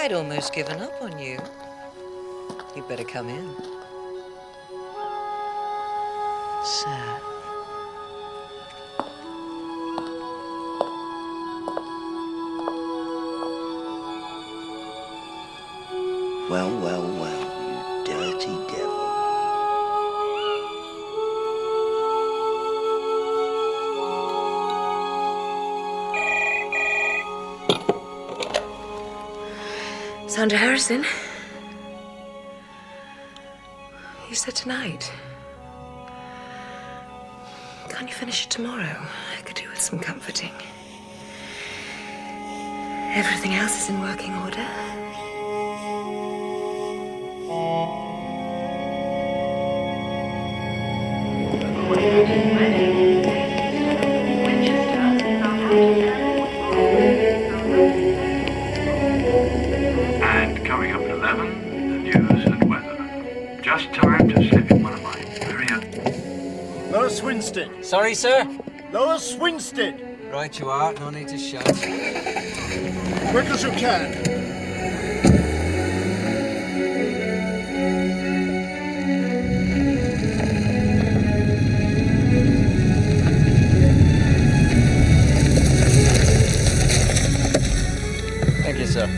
I'd almost given up on you. You'd better come in. Sir. Well, well, well, you dirty devil. Sandra Harrison. You said tonight. Can't you finish it tomorrow? I could do with some comforting. Everything else is in working order. And coming up at 11, the news and weather. Just time to slip in one of my very own. Lower Swinstead. Sorry, sir? Lower Swinstead. Right you are, no need to shout. Quick as you can. Thank you, sir.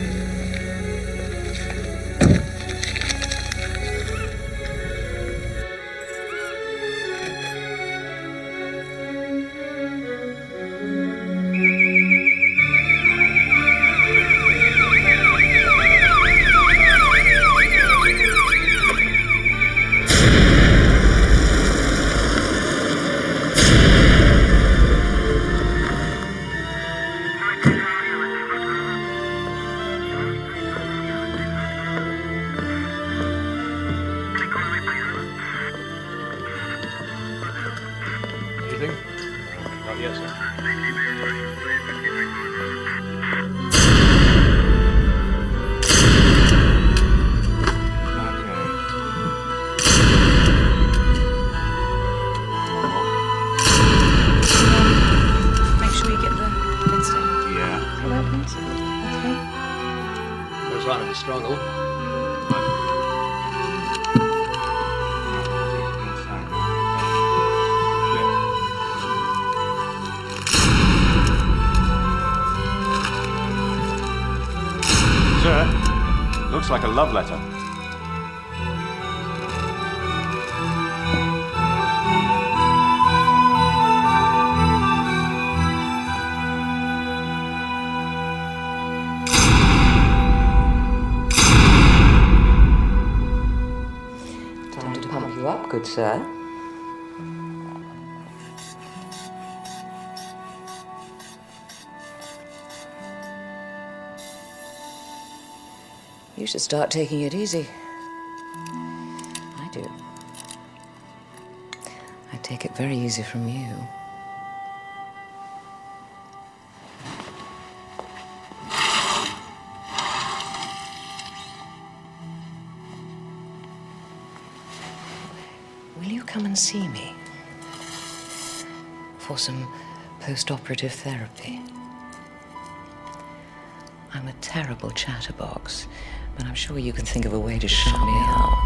Like a love letter. sir. You should start taking it easy. I do. I take it very easy from you. Will you come and see me for some post-operative therapy? I'm a terrible chatterbox, but I'm sure you can think of a way to shut me up.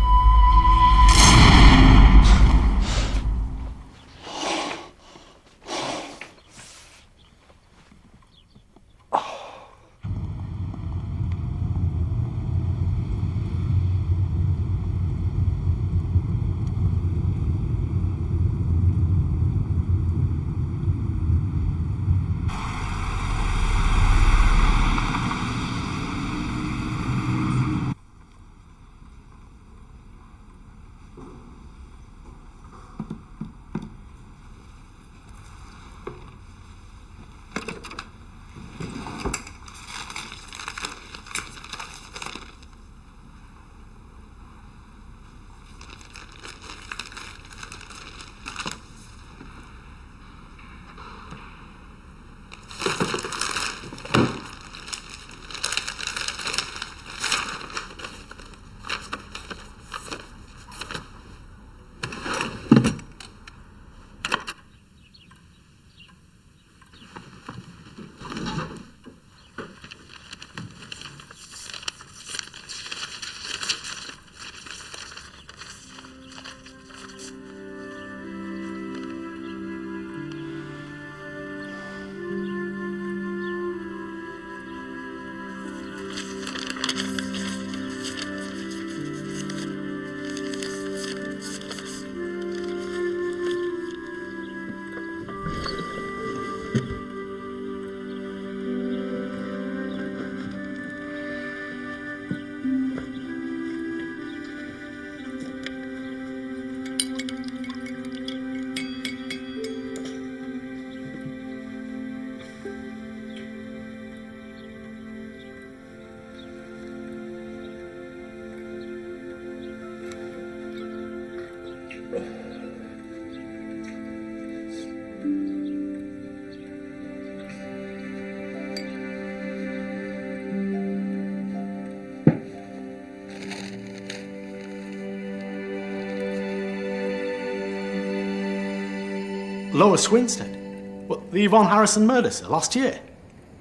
Lois Winstead? What, the Yvonne Harrison murder, sir, last year?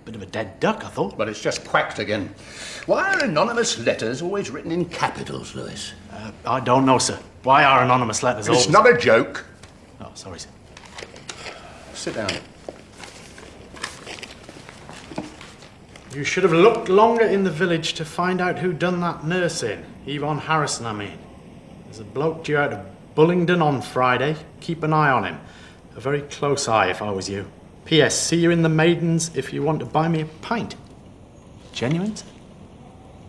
Bit of a dead duck, I thought. But it's just quacked again. Why are anonymous letters always written in capitals, Lewis? I don't know, sir. Why are anonymous letters always... It's not a joke. Oh, sorry, sir. Sit down. You should have looked longer in the village to find out who done that nurse in. Yvonne Harrison, I mean. There's a bloke due out of Bullingdon on Friday. Keep an eye on him. A very close eye, if I was you. P.S. See you in the Maidens if you want to buy me a pint. Genuine, sir?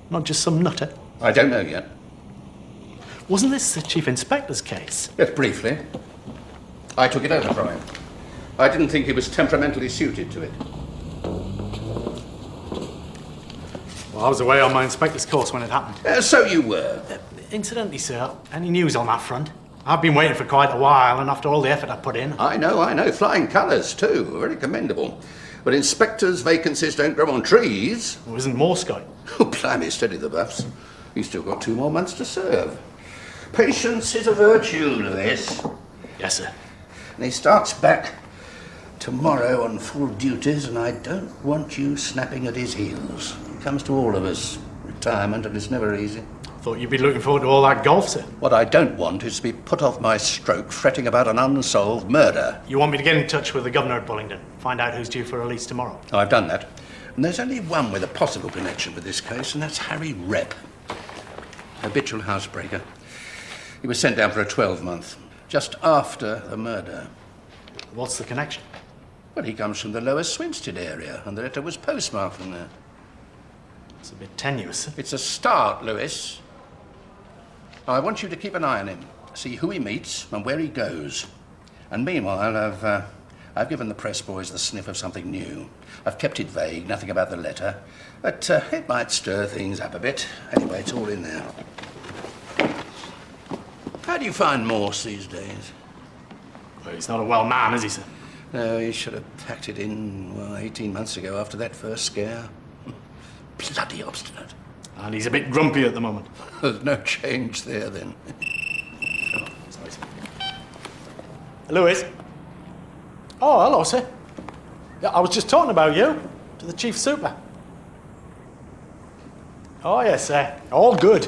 Not just some nutter? I don't know yet. Wasn't this the Chief Inspector's case? Yes, briefly. I took it over from him. I didn't think he was temperamentally suited to it. Well, I was away on my inspector's course when it happened. So you were. Incidentally, sir, any news on that front? I've been waiting for quite a while, and after all the effort I put in... I know. Flying colours, too. Very commendable. But inspectors' vacancies don't grow on trees. Well, isn't Morse going? Oh, blimey, steady the buffs. He's still got 2 more months to serve. Patience is a virtue, Lewis. Yes, sir. And he starts back tomorrow on full duties, and I don't want you snapping at his heels. It comes to all of us. Retirement, and it's never easy. Thought you'd be looking forward to all that golf, sir. What I don't want is to be put off my stroke fretting about an unsolved murder. You want me to get in touch with the governor at Bullingdon? Find out who's due for release tomorrow? Oh, I've done that. And there's only one with a possible connection with this case, and that's Harry Rep. Habitual housebreaker. He was sent down for a 12-month, just after the murder. What's the connection? Well, he comes from the Lower Swinstead area, and the letter was postmarked from there. It's a bit tenuous, sir. It's a start, Lewis. I want you to keep an eye on him. see who he meets and where he goes. And meanwhile, I've given the press boys the sniff of something new. I've kept it vague, nothing about the letter, but it might stir things up a bit. Anyway, it's all in there. How do you find Morse these days? Well, he's not a well man, is he, sir? No, he should have packed it in, well, 18 months ago after that first scare. Bloody obstinate. And he's a bit grumpy at the moment. There's no change there, then. Sorry, sir. Lewis? Oh, hello, sir. Yeah, I was just talking about you to the chief super. Oh, yes, sir. All good.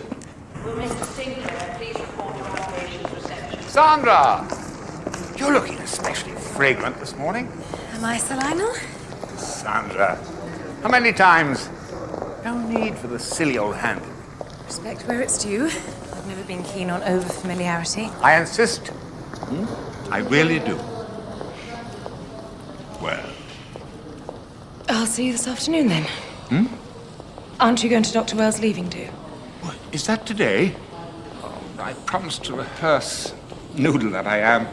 Will Mr. Sinclair please report to our patient's reception? Sandra! You're looking especially fragrant this morning. Am I, Sir Lionel? Sandra, how many times? No need for the silly old hand. Respect where it's due. I've never been keen on over-familiarity. I insist. I really do. Well, I'll see you this afternoon, then. Aren't you going to Dr. Wells' leaving do? what, is that today? Oh, I promised to rehearse. Noodle that I am.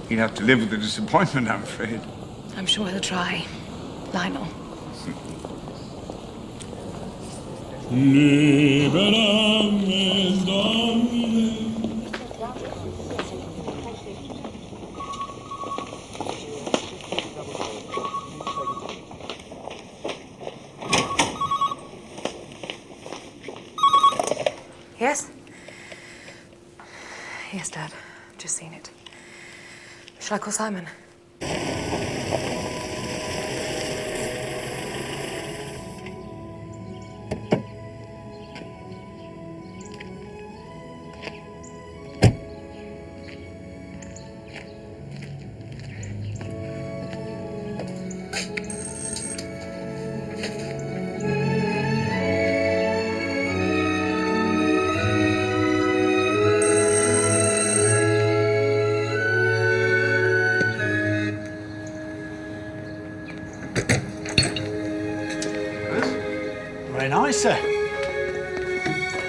He'd have to live with the disappointment, I'm afraid. I'm sure he'll try. Lionel. Yes? Yes, Dad. Just seen it. Shall I call Simon? Very nice, sir.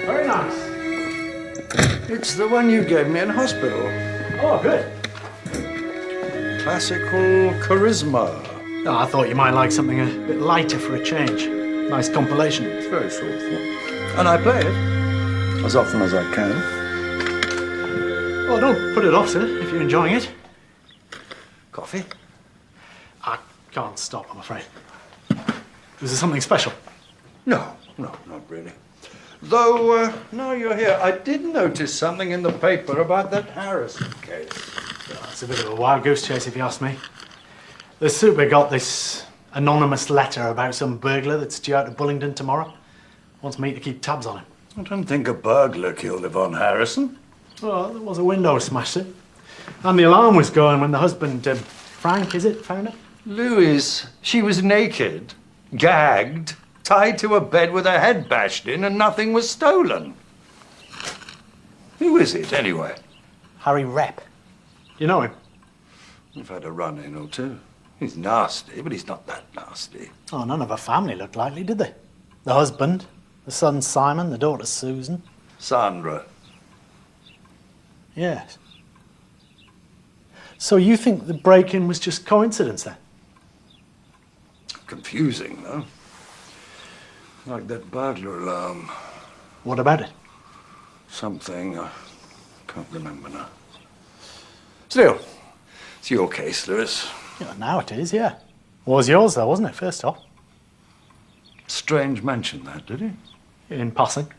Very nice. It's the one you gave me in hospital. Oh, good. Classical charisma. Oh, I thought you might like something a bit lighter for a change. Nice compilation. It's very thoughtful. And I play it as often as I can. Oh, don't put it off, sir, if you're enjoying it. Coffee? I can't stop, I'm afraid. Was there something special? No, not really. Though, now you're here, I did notice something in the paper about that Harrison case. Oh, it's a bit of a wild goose chase, if you ask me. The super got this anonymous letter about some burglar that's due out of Bullingdon tomorrow. Wants me to keep tabs on him. I don't think a burglar killed Yvonne Harrison. Well, there was a window smashed in. And the alarm was going when the husband, Frank, is it, found her? Louise, she was naked, gagged, tied to a bed with her head bashed in, and nothing was stolen. Who is it, anyway? Harry Rep. You know him? I've had a run-in or two. He's nasty, but he's not that nasty. Oh, none of her family looked likely, did they? The husband, the son Simon, the daughter Susan. Sandra. Yes. So you think the break-in was just coincidence, then? Confusing, though. Like that burglar alarm. What about it? Something, I can't remember now. Still, it's your case, Lewis. Yeah, now it is, yeah. Was yours, though, wasn't it, first off? Strange mentioned that, did he? In passing.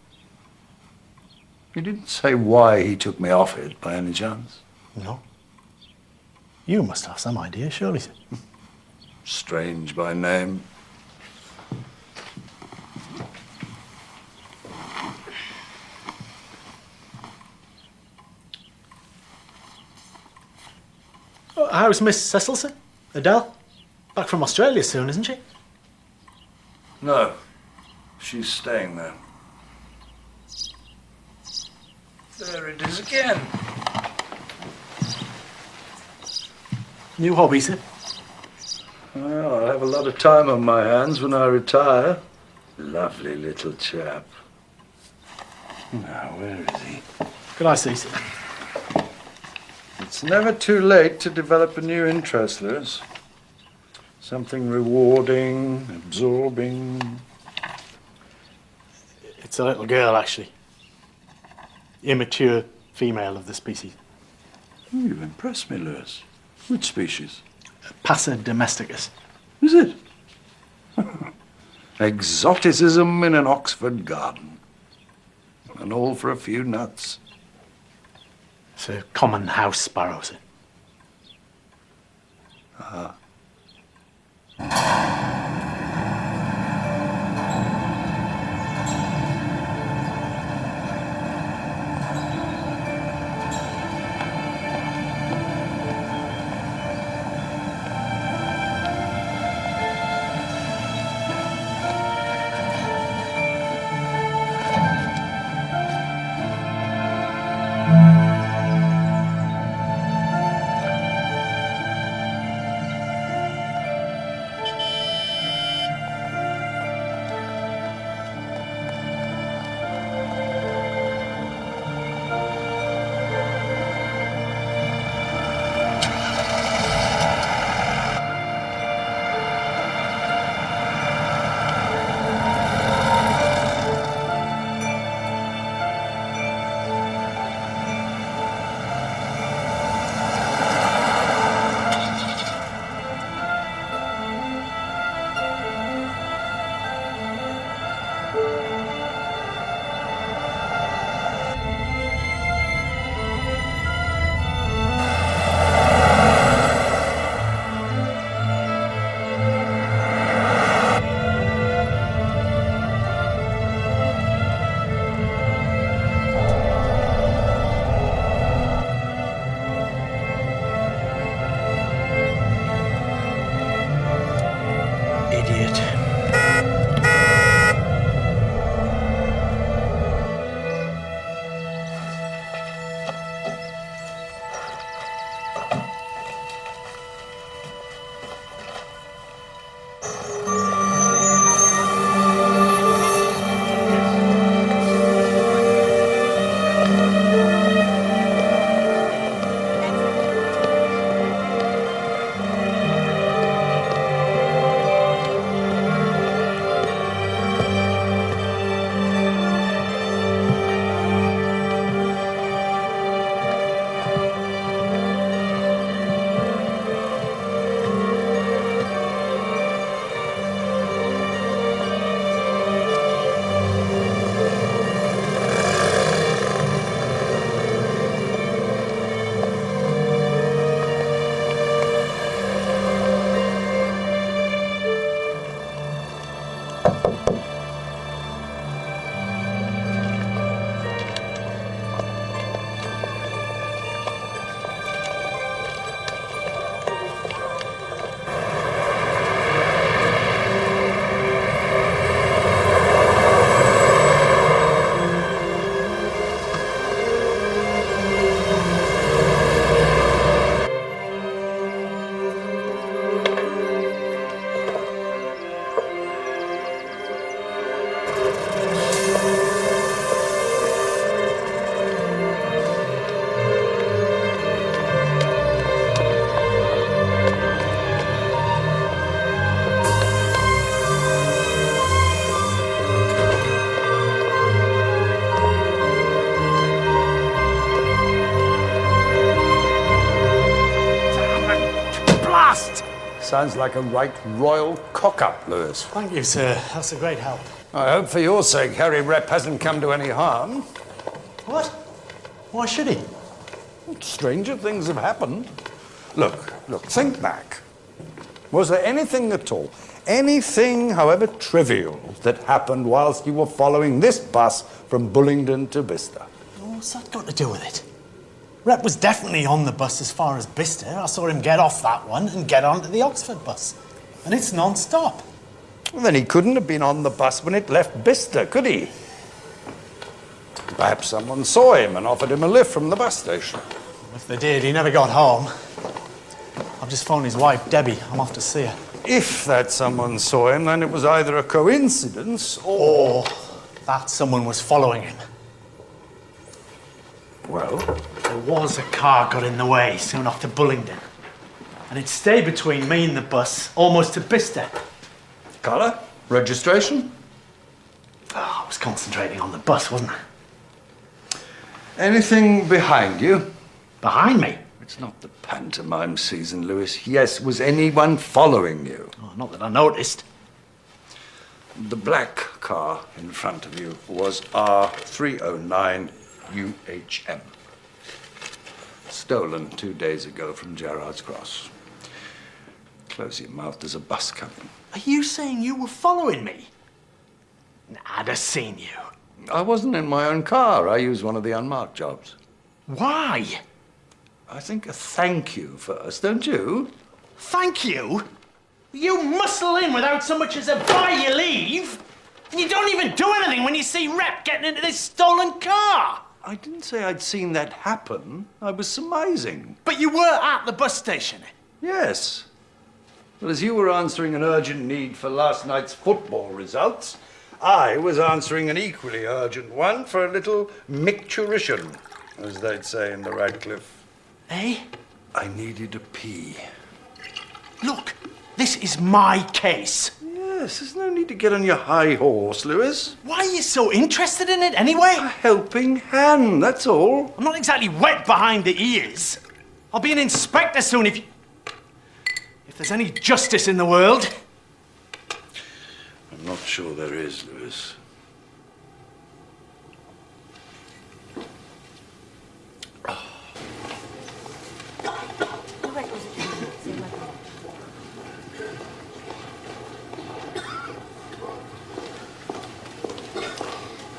He didn't say why he took me off it, by any chance. No. You must have some idea, surely, sir. Strange by name. Oh, how's Miss Cecil, sir? Adele? Back from Australia soon, isn't she? No, she's staying there. There it is again. New hobby, sir? Well, I'll have a lot of time on my hands when I retire. Lovely little chap. Now, where is he? Could I see, sir? It's never too late to develop a new interest, Lewis. Something rewarding, absorbing. It's a little girl, actually. Immature female of the species. Oh, you've impressed me, Lewis. Which species? Passer domesticus. Is it? Exoticism in an Oxford garden. And all for a few nuts. It's a common house sparrow, sir. Ah. Sounds like a right royal cock-up, Lewis. Thank you, sir. That's a great help. I hope for your sake Harry Rep hasn't come to any harm. What? Why should he? Stranger things have happened. Look, think back. Was there anything at all, anything, however trivial, that happened whilst you were following this bus from Bullingdon to Bicester? What's that got to do with it? Rep was definitely on the bus as far as Bicester. I saw him get off that one and get onto the Oxford bus. And it's non-stop. Well, then he couldn't have been on the bus when it left Bicester, could he? Perhaps someone saw him and offered him a lift from the bus station. If they did, he never got home. I've just phoned his wife, Debbie. I'm off to see her. If that someone saw him, then it was either a coincidence or that someone was following him. Well, There was a car got in the way soon after Bullingdon. And it stayed between me and the bus almost to Bicester. Colour? Registration? Oh, I was concentrating on the bus, wasn't I? Anything behind you? Behind me? It's not the pantomime season, Lewis. Yes, was anyone following you? Oh, not that I noticed. The black car in front of you was R309 UHM. Stolen 2 days ago from Gerrard's Cross. Close your mouth, there's a bus coming. Are you saying you were following me? Nah, I'd have seen you. I wasn't in my own car. I used one of the unmarked jobs. Why? I think a thank you first, don't you? Thank you? You muscle in without so much as a buy your leave? And you don't even do anything when you see Rep getting into this stolen car. I didn't say I'd seen that happen. I was surmising. But you were at the bus station. Yes. Well, as you were answering an urgent need for last night's football results, I was answering an equally urgent one for a little micturition, as they'd say in the Radcliffe. Eh? I needed a pee. Look, this is my case. Yes, there's no need to get on your high horse, Lewis. Why are you so interested in it anyway? A helping hand, that's all. I'm not exactly wet behind the ears. I'll be an inspector soon if there's any justice in the world. I'm not sure there is, Lewis.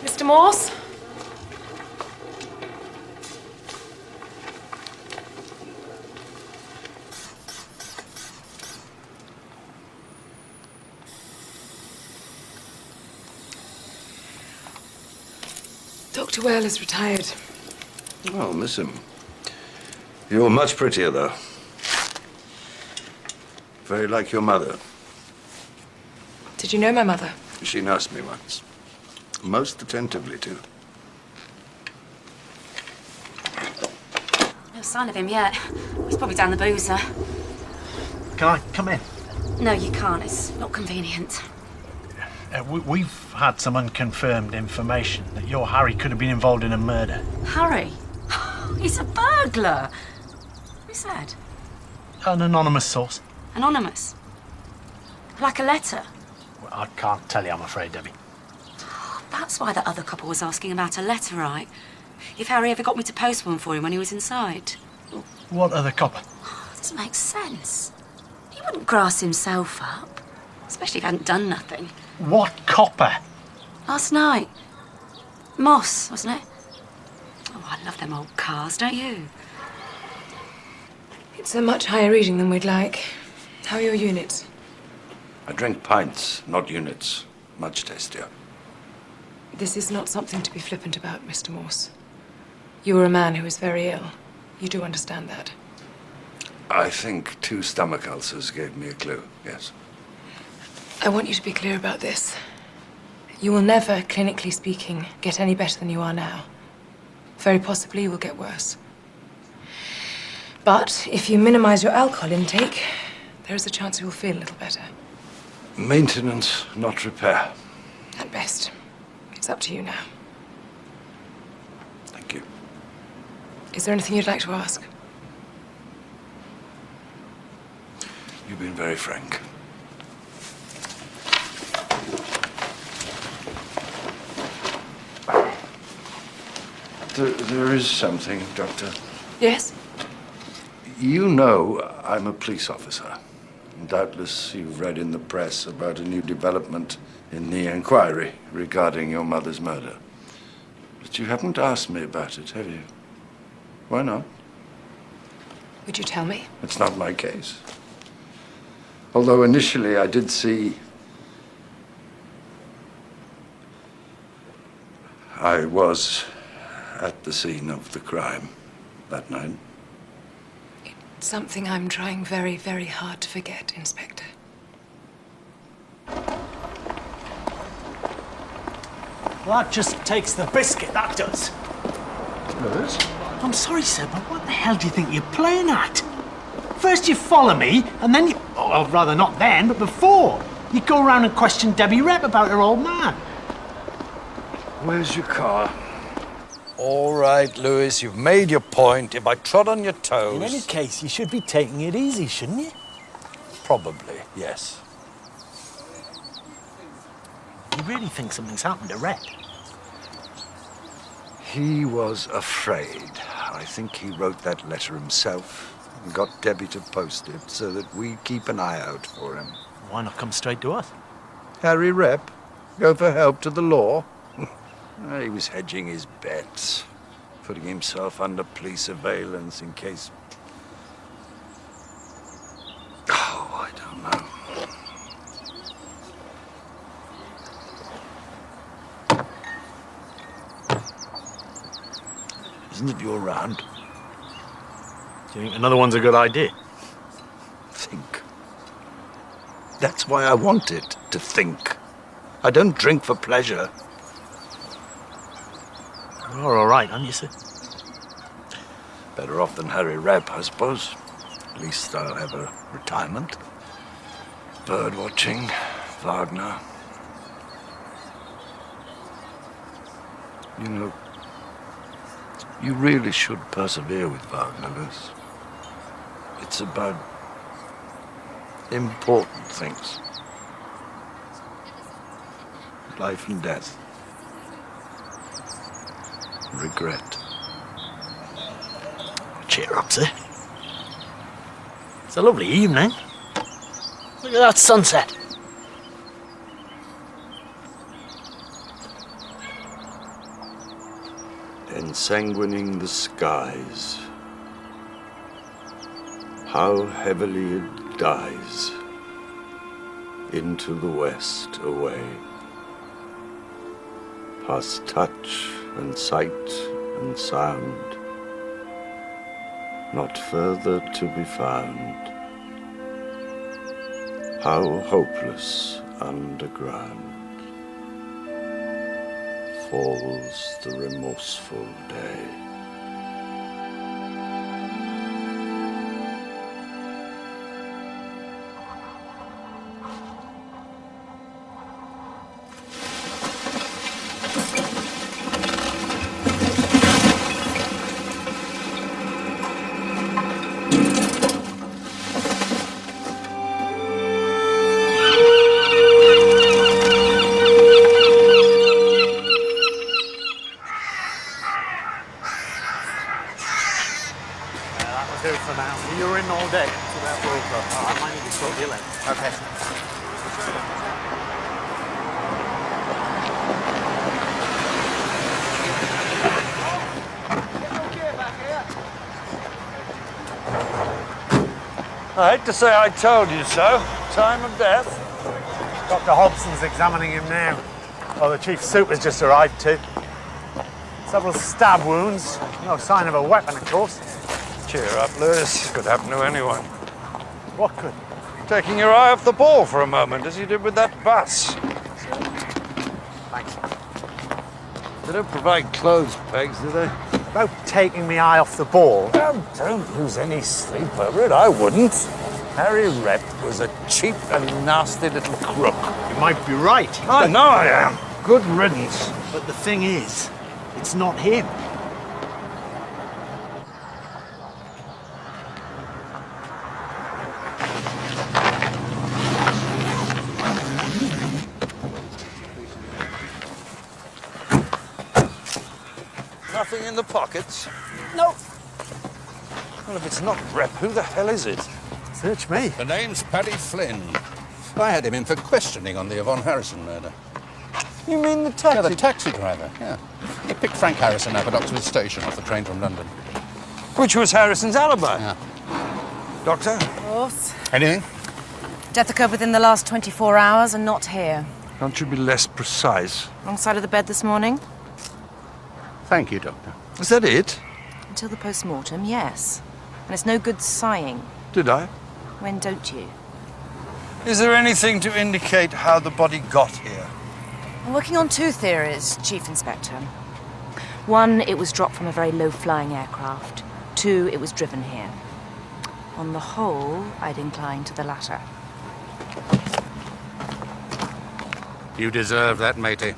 Mr. Morse? Dr. Whale is retired. Oh, miss him. You're much prettier, though. Very like your mother. Did you know my mother? She nursed me once. Most attentively, too. No sign of him yet. He's probably down the boozer. Can I come in? No, you can't. It's not convenient. We've had some unconfirmed information that your Harry could have been involved in a murder. Harry? He's a burglar. Who's that? An anonymous source. Anonymous? Like a letter? Well, I can't tell you, I'm afraid, Debbie. That's why that other couple was asking about a letter, right? If Harry ever got me to post one for him when he was inside. What other copper? Doesn't make sense. He wouldn't grass himself up. Especially if he hadn't done nothing. What copper? Last night. Moss, wasn't it? Oh, I love them old cars, don't you? It's a much higher reading than we'd like. How are your units? I drink pints, not units. Much tastier. This is not something to be flippant about, Mr. Morse. You were a man who was very ill. You do understand that. I think 2 stomach ulcers gave me a clue, yes. I want you to be clear about this. You will never, clinically speaking, get any better than you are now. Very possibly you will get worse. But if you minimize your alcohol intake, there is a chance you will feel a little better. Maintenance, not repair. At best. It's up to you now. Thank you. Is there anything you'd like to ask? You've been very frank. There is something, Doctor. Yes? You know I'm a police officer. Doubtless you've read in the press about a new development in the inquiry regarding your mother's murder. But you haven't asked me about it, have you? Why not? Would you tell me? It's not my case. Although initially I did see... I was at the scene of the crime that night. It's something I'm trying very, very hard to forget, Inspector. Well, that just takes the biscuit, that does. Lewis? I'm sorry, sir, but what the hell do you think you're playing at? First you follow me, and then you... Oh, well, rather not then, but before. You go around and question Debbie Rep about her old man. Where's your car? All right, Lewis, you've made your point. If I trod on your toes... In any case, you should be taking it easy, shouldn't you? Probably, yes. You really think something's happened to Rep? He was afraid. I think he wrote that letter himself and got Debbie to post it so that we keep an eye out for him. Why not come straight to us? Harry Rep? Go for help to the law? He was hedging his bets, putting himself under police surveillance in case... Oh, I don't know. Isn't it your round? Do you think another one's a good idea? Think. That's why I want it, to think. I don't drink for pleasure. You're all right, aren't you, sir? Better off than Harry Rep, I suppose. At least I'll have a retirement. Bird watching, Wagner. You know, you really should persevere with Wagner, Lewis. It's about important things. Life and death. Regret. Cheer up, sir. It's a lovely evening. Look at that sunset. Ensanguining the skies, how heavily it dies into the west away, past touch and sight and sound, not further to be found. How hopeless underground falls the remorseful day. I hate to say I told you so. Time of death. Dr. Hobson's examining him now. Well, the chief super's just arrived too. Several stab wounds. No sign of a weapon, of course. Cheer up, Lewis. Could happen to anyone. What could? Taking your eye off the ball for a moment, as you did with that bus. Thanks. They don't provide clothes pegs, do they? About taking me eye off the ball. Don't lose any sleep over it. I wouldn't. Harry Rep was a cheap and nasty little crook. You might be right. I know I am. Good riddance. But the thing is, it's not him. Nothing in the pockets? No. Well, if it's not Rep, who the hell is it? Search me. The name's Paddy Flynn. I had him in for questioning on the Yvonne Harrison murder. You mean the taxi? Yeah, the taxi driver, yeah. He picked Frank Harrison up at Oxford Station off the train from London. Which was Harrison's alibi? Yeah. Doctor? Morse. Anything? Death occurred within the last 24 hours and not here. Can't you be less precise? Wrong side of the bed this morning? Thank you, Doctor. Is that it? Until the post-mortem, yes. And it's no good sighing. Did I? When don't you? Is there anything to indicate how the body got here? I'm working on two theories, Chief Inspector. 1, it was dropped from a very low-flying aircraft. 2, it was driven here. On the whole, I'd incline to the latter. You deserve that, matey.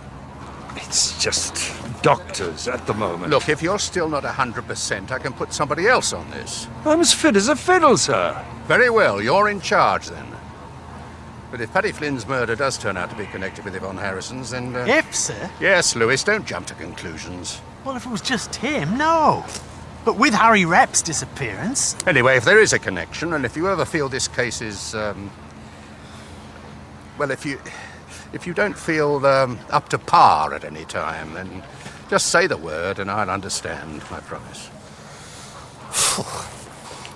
It's just doctors at the moment. Look, if you're still not 100%, I can put somebody else on this. I'm as fit as a fiddle, sir. Very well, you're in charge then. But if Paddy Flynn's murder does turn out to be connected with Yvonne Harrison's, then... If, sir? Yes, Lewis, don't jump to conclusions. Well, if it was just him, no. But with Harry Rep's disappearance... Anyway, if there is a connection, and if you ever feel this case is, well, if you don't feel up to par at any time, then just say the word and I'll understand, I promise.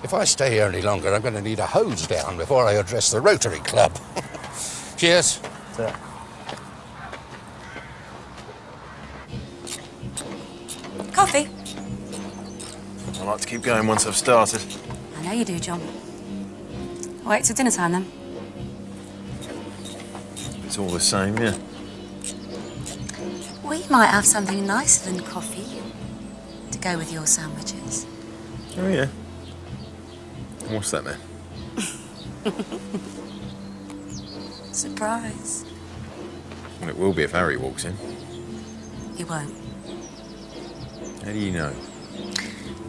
If I stay here any longer, I'm going to need a hose down before I address the Rotary Club. Cheers. Sir. Coffee? I like to keep going once I've started. I know you do, John. Wait till dinner time, then. It's all the same, yeah. We might have something nicer than coffee to go with your sandwiches. Oh, yeah. And what's that, then? Surprise. Well, it will be if Harry walks in. He won't. How do you know?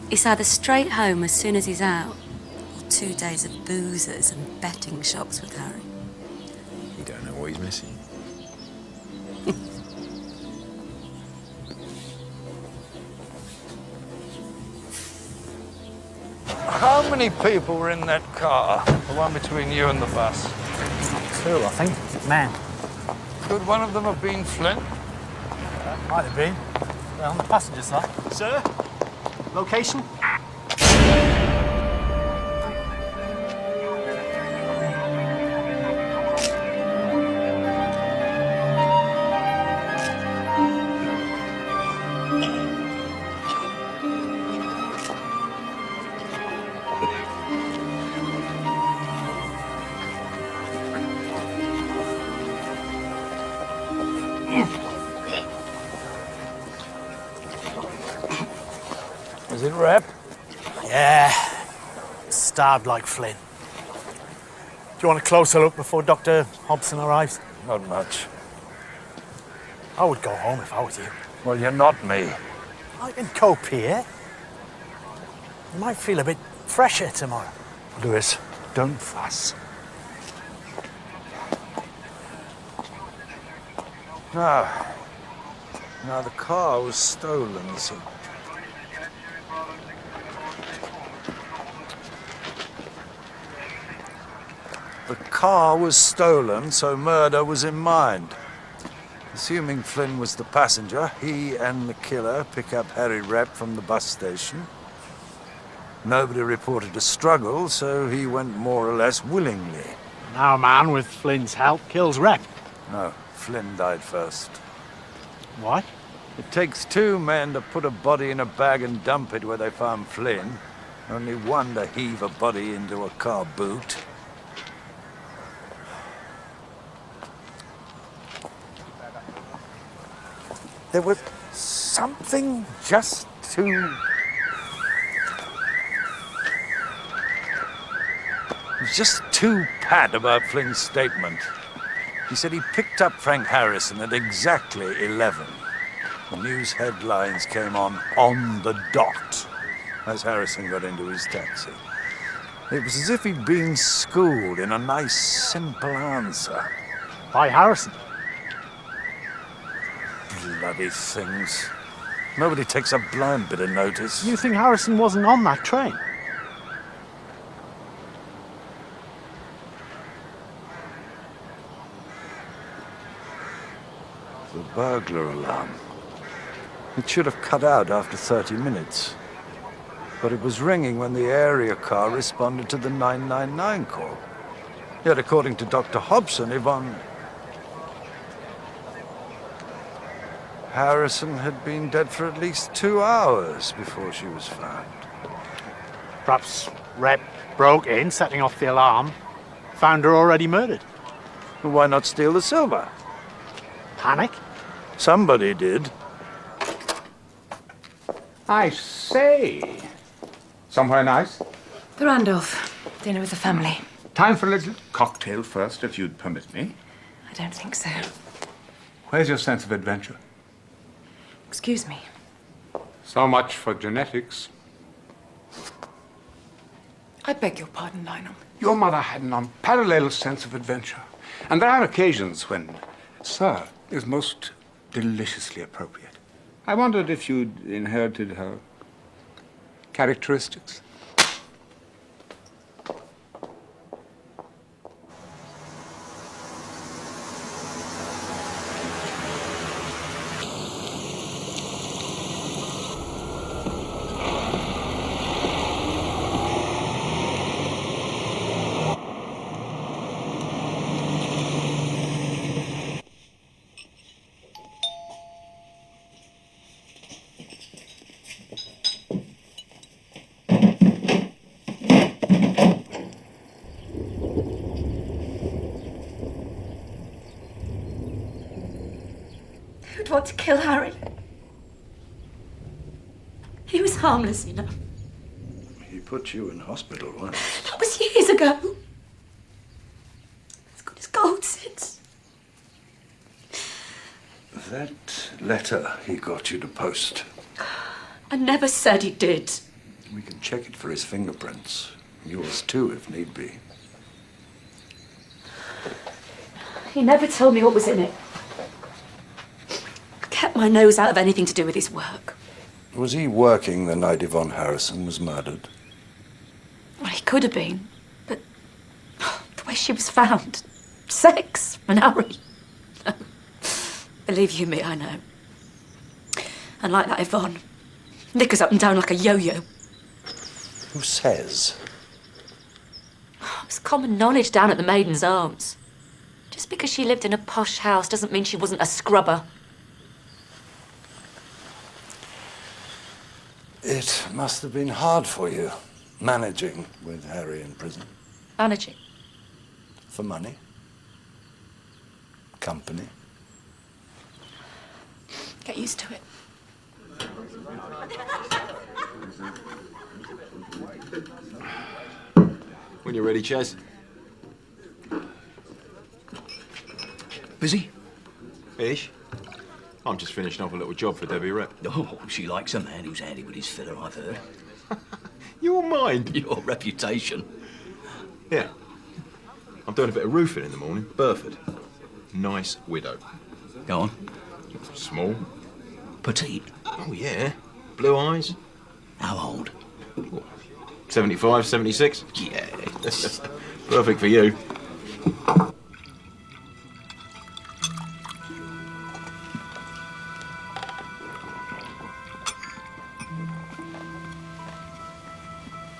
It's either straight home as soon as he's out, or 2 days of boozers and betting shops with Harry. You don't know what he's missing. How many people were in that car? The one between you and the bus? 2, I think. Man. Could one of them have been Flynn? Might have been. They're on the passenger side. Sir? Location? Is it Rep? Yeah. Starved like Flynn. Do you want a closer look before Dr. Hobson arrives? Not much. I would go home if I was you. Well, you're not me. I can cope here. You might feel a bit fresher tomorrow. Lewis, don't fuss. Now the car was stolen, so... The car was stolen, so murder was in mind. Assuming Flynn was the passenger, he and the killer pick up Harry Rep from the bus station. Nobody reported a struggle, so he went more or less willingly. Now a man, with Flynn's help, kills Rep. No, Flynn died first. Why? It takes 2 men to put a body in a bag and dump it where they found Flynn. Only 1 to heave a body into a car boot. There was something just too... It was just too pat about Flynn's statement. He said he picked up Frank Harrison at exactly 11. The news headlines came on the dot as Harrison got into his taxi. It was as if he'd been schooled in a nice, simple answer. By Harrison? Bloody things. Nobody takes a blind bit of notice. You think Harrison wasn't on that train? The burglar alarm. It should have cut out after 30 minutes. But it was ringing when the area car responded to the 999 call. Yet, according to Dr. Hobson, Yvonne... Harrison had been dead for at least 2 hours before she was found. Perhaps Rep broke in, setting off the alarm, found her already murdered. Well, why not steal the silver? Panic? Somebody did. I say. Somewhere nice? The Randolph. Dinner with the family. Time for a little cocktail first, if you'd permit me. I don't think so. Where's your sense of adventure? Excuse me. So much for genetics. I beg your pardon, Lionel. Your mother had an unparalleled sense of adventure. And there are occasions when "sir" is most deliciously appropriate. I wondered if you'd inherited her characteristics. Who'd want to kill Harry? He was harmless, you know. He put you in hospital once. That was years ago. He's got his gold since. That letter he got you to post. I never said he did. We can check it for his fingerprints. Yours too, if need be. He never told me what was in it. I kept my nose out of anything to do with his work. Was he working the night Yvonne Harrison was murdered? Well, he could have been, but the way she was found, sex and Harry. No. Believe you me, I know. And like that Yvonne, knickers up and down like a yo-yo. Who says? It's common knowledge down at the Maiden's Arms. Just because she lived in a posh house doesn't mean she wasn't a scrubber. It must have been hard for you, managing with Harry in prison. Managing? For money? Company? Get used to it. When you're ready, Chaz. Busy? Ish. I'm just finishing off a little job for Debbie Rep. Oh, she likes a man who's handy with his filler, I've heard. Your mind. Your reputation. Yeah. I'm doing a bit of roofing in the morning. Burford. Nice widow. Go on. Small. Petite. Oh, yeah. Blue eyes. How old? 75, 76? Yeah. Perfect for you.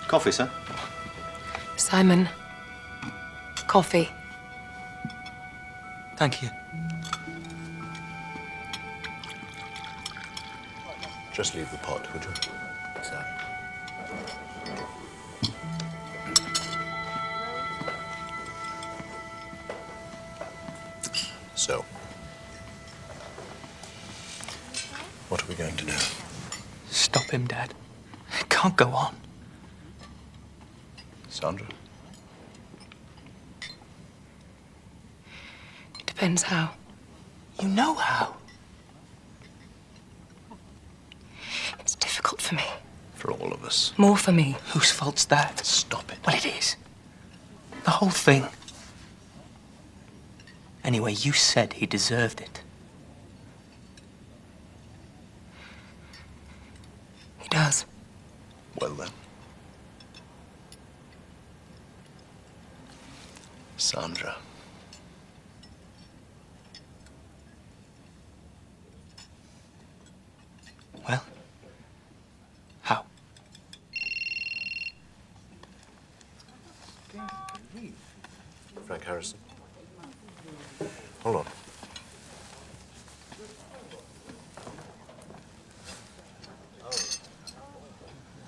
Coffee, sir? Simon. Coffee. Thank you. Just leave the pot, would you? Sir. So, what are we going to do? Stop him, Dad. It can't go on. Sandra? It depends how. You know how. It's difficult for me. For all of us. More for me. Whose fault's that? Stop it. Well, it is. The whole thing. Anyway, you said he deserved it. He does. Well, then. Sandra. Well, how? Frank Harrison. Hold on.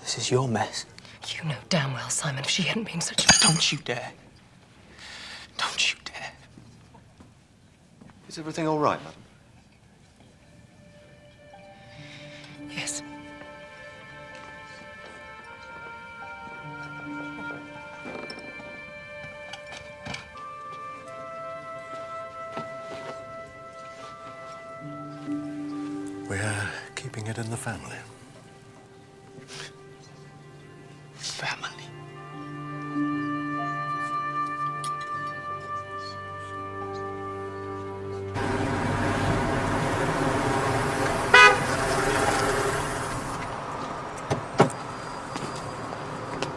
This is your mess. You know damn well, Simon, if she hadn't been such... Don't you dare. Don't you dare. Is everything all right, madam? Yes. it in the family. Family.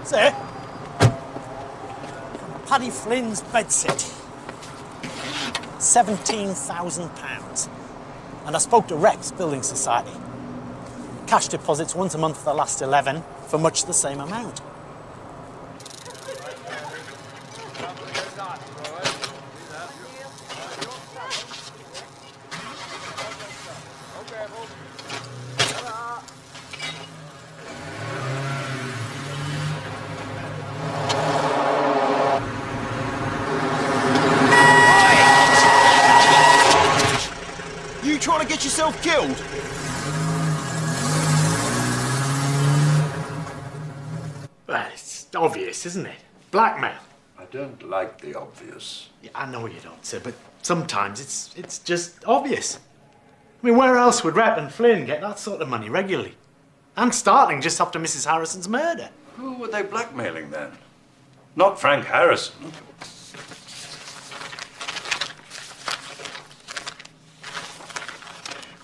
Sir? Paddy Flynn's bedsit. £17,000. And I spoke to Rex Building Society. Cash deposits once a month for the last 11 for much the same amount. You trying to get yourself killed? Well, it's obvious, isn't it? Blackmail. I don't like the obvious. Yeah, I know you don't, sir, but sometimes it's just obvious. I mean, where else would Rep and Flynn get that sort of money regularly? And starting just after Mrs. Harrison's murder. Who were they blackmailing then? Not Frank Harrison.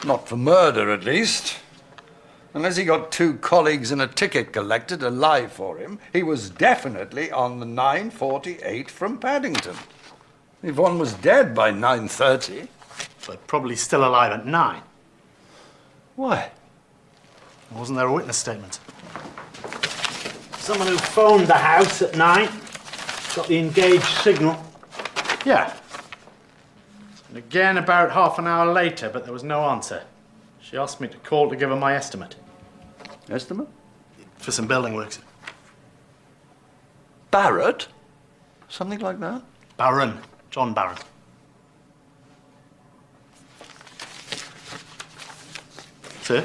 Not for murder, at least. Unless he got 2 colleagues and a ticket collector to lie for him, he was definitely on the 9:48 from Paddington. Yvonne was dead by 9:30. But probably still alive at 9. Why? Wasn't there a witness statement? Someone who phoned the house at 9, got the engaged signal. Yeah. And again about half an hour later, but there was no answer. She asked me to call to give her my estimate. Estimate? For some building works. Barrett? Something like that? Barron. John Barron. Sir?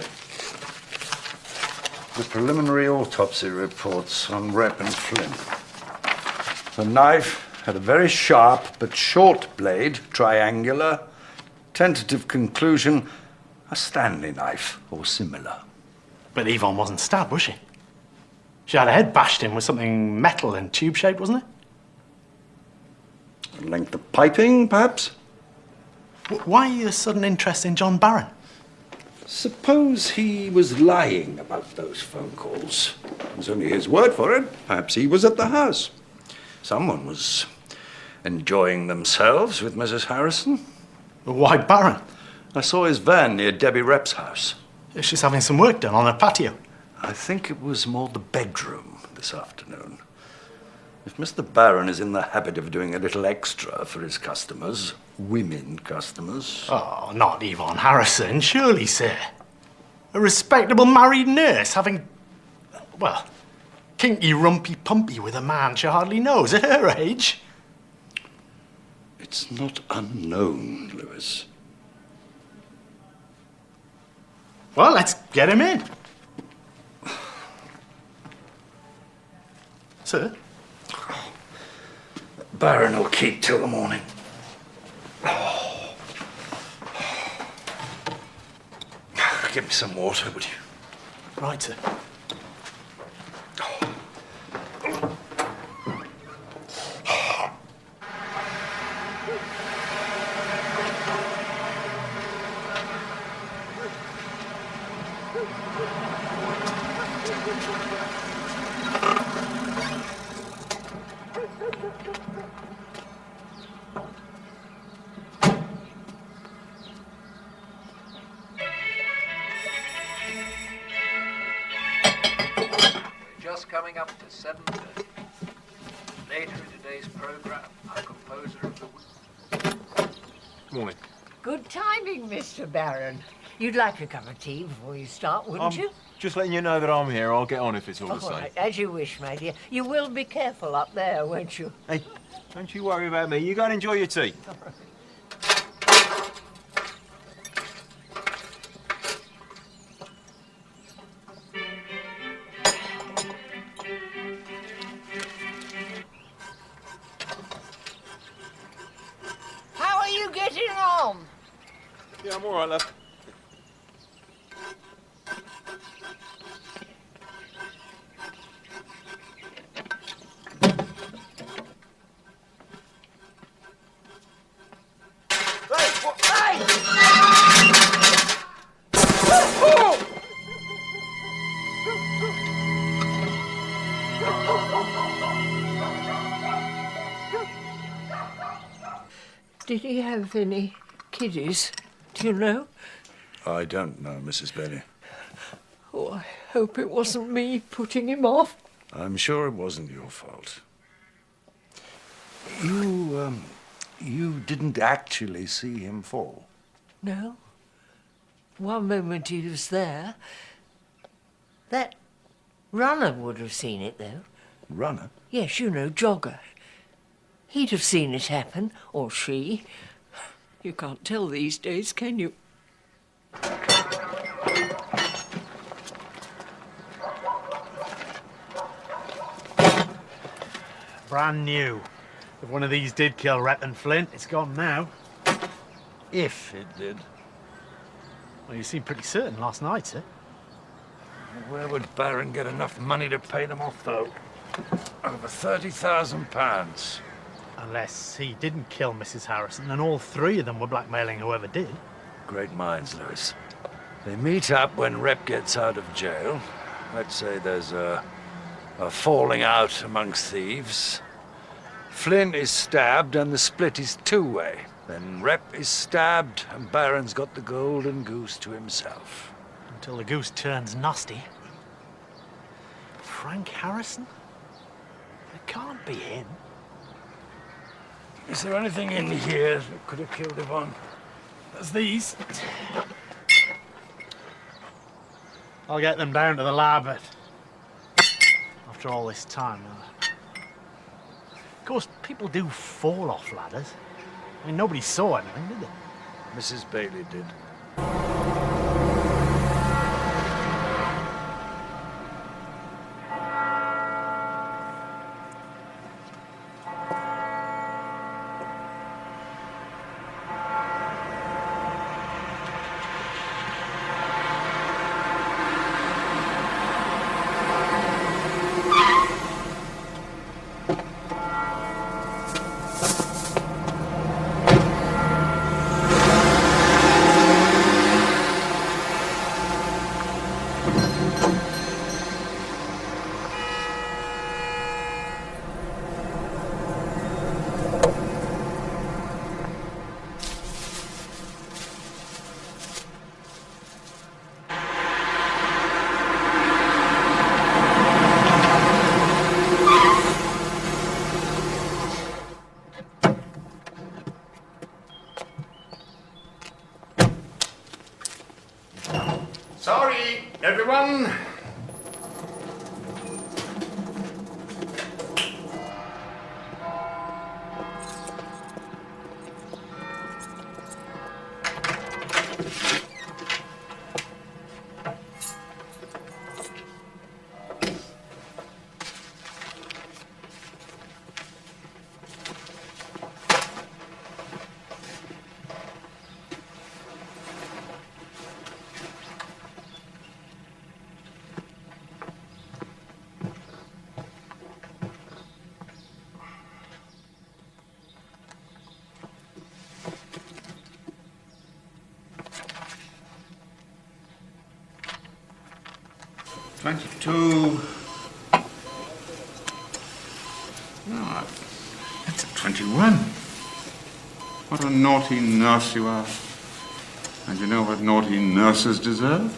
The preliminary autopsy reports on Rep and Flynn. The knife had a very sharp but short blade, triangular. Tentative conclusion, a Stanley knife or similar. But Yvonne wasn't stabbed, was she? She had her head bashed in with something metal and tube-shaped, wasn't it? A length of piping, perhaps? Why your sudden interest in John Barron? Suppose he was lying about those phone calls. It was only his word for it. Perhaps he was at the house. Someone was enjoying themselves with Mrs. Harrison. Why Barron? I saw his van near Debbie Rep's house. She's having some work done on her patio. I think it was more the bedroom this afternoon. If Mr. Barron is in the habit of doing a little extra for his customers, women customers... Oh, not Yvonne Harrison, surely, sir. A respectable married nurse having, well, kinky rumpy pumpy with a man she hardly knows at her age. It's not unknown, Lewis. Well, let's get him in. Sir? Barron will keep till the morning. Give me some water, would you? Right, sir. Just coming up to 7:30. Later in today's program, our composer of the week. Morning. Good timing, Mr. Barron. You'd like a cup of tea before you start, wouldn't you? Just letting you know that I'm here. I'll get on if it's all the same. Right, as you wish, my dear. You will be careful up there, won't you? Hey, don't you worry about me. You go and enjoy your tea. All right. How are you getting on? Yeah, I'm all right, love. Did he have any kiddies? Do you know? I don't know, Mrs. Bailey. Oh, I hope it wasn't me putting him off. I'm sure it wasn't your fault. You didn't actually see him fall? No. One moment he was there. That runner would have seen it, though. Runner? Yes, you know, jogger. He'd have seen it happen, or she. You can't tell these days, can you? Brand new. If one of these did kill Rep and Flint, it's gone now. If it did. Well, you seemed pretty certain last night, sir. Where would Baron get enough money to pay them off, though? Over £30,000. Unless he didn't kill Mrs. Harrison, and all three of them were blackmailing whoever did. Great minds, Lewis. They meet up when Rep gets out of jail. Let's say there's a falling out amongst thieves. Flynn is stabbed and the split is two-way. Then Rep is stabbed and Baron's got the golden goose to himself. Until the goose turns nasty. Frank Harrison? It can't be him. Is there anything in here that could have killed Yvonne? There's these. I'll get them down to the lab after all this time. Of course, people do fall off ladders. I mean, nobody saw anything, did they? Mrs. Bailey did. Sorry, everyone. No, that's a 21. What a naughty nurse you are. And you know what naughty nurses deserve?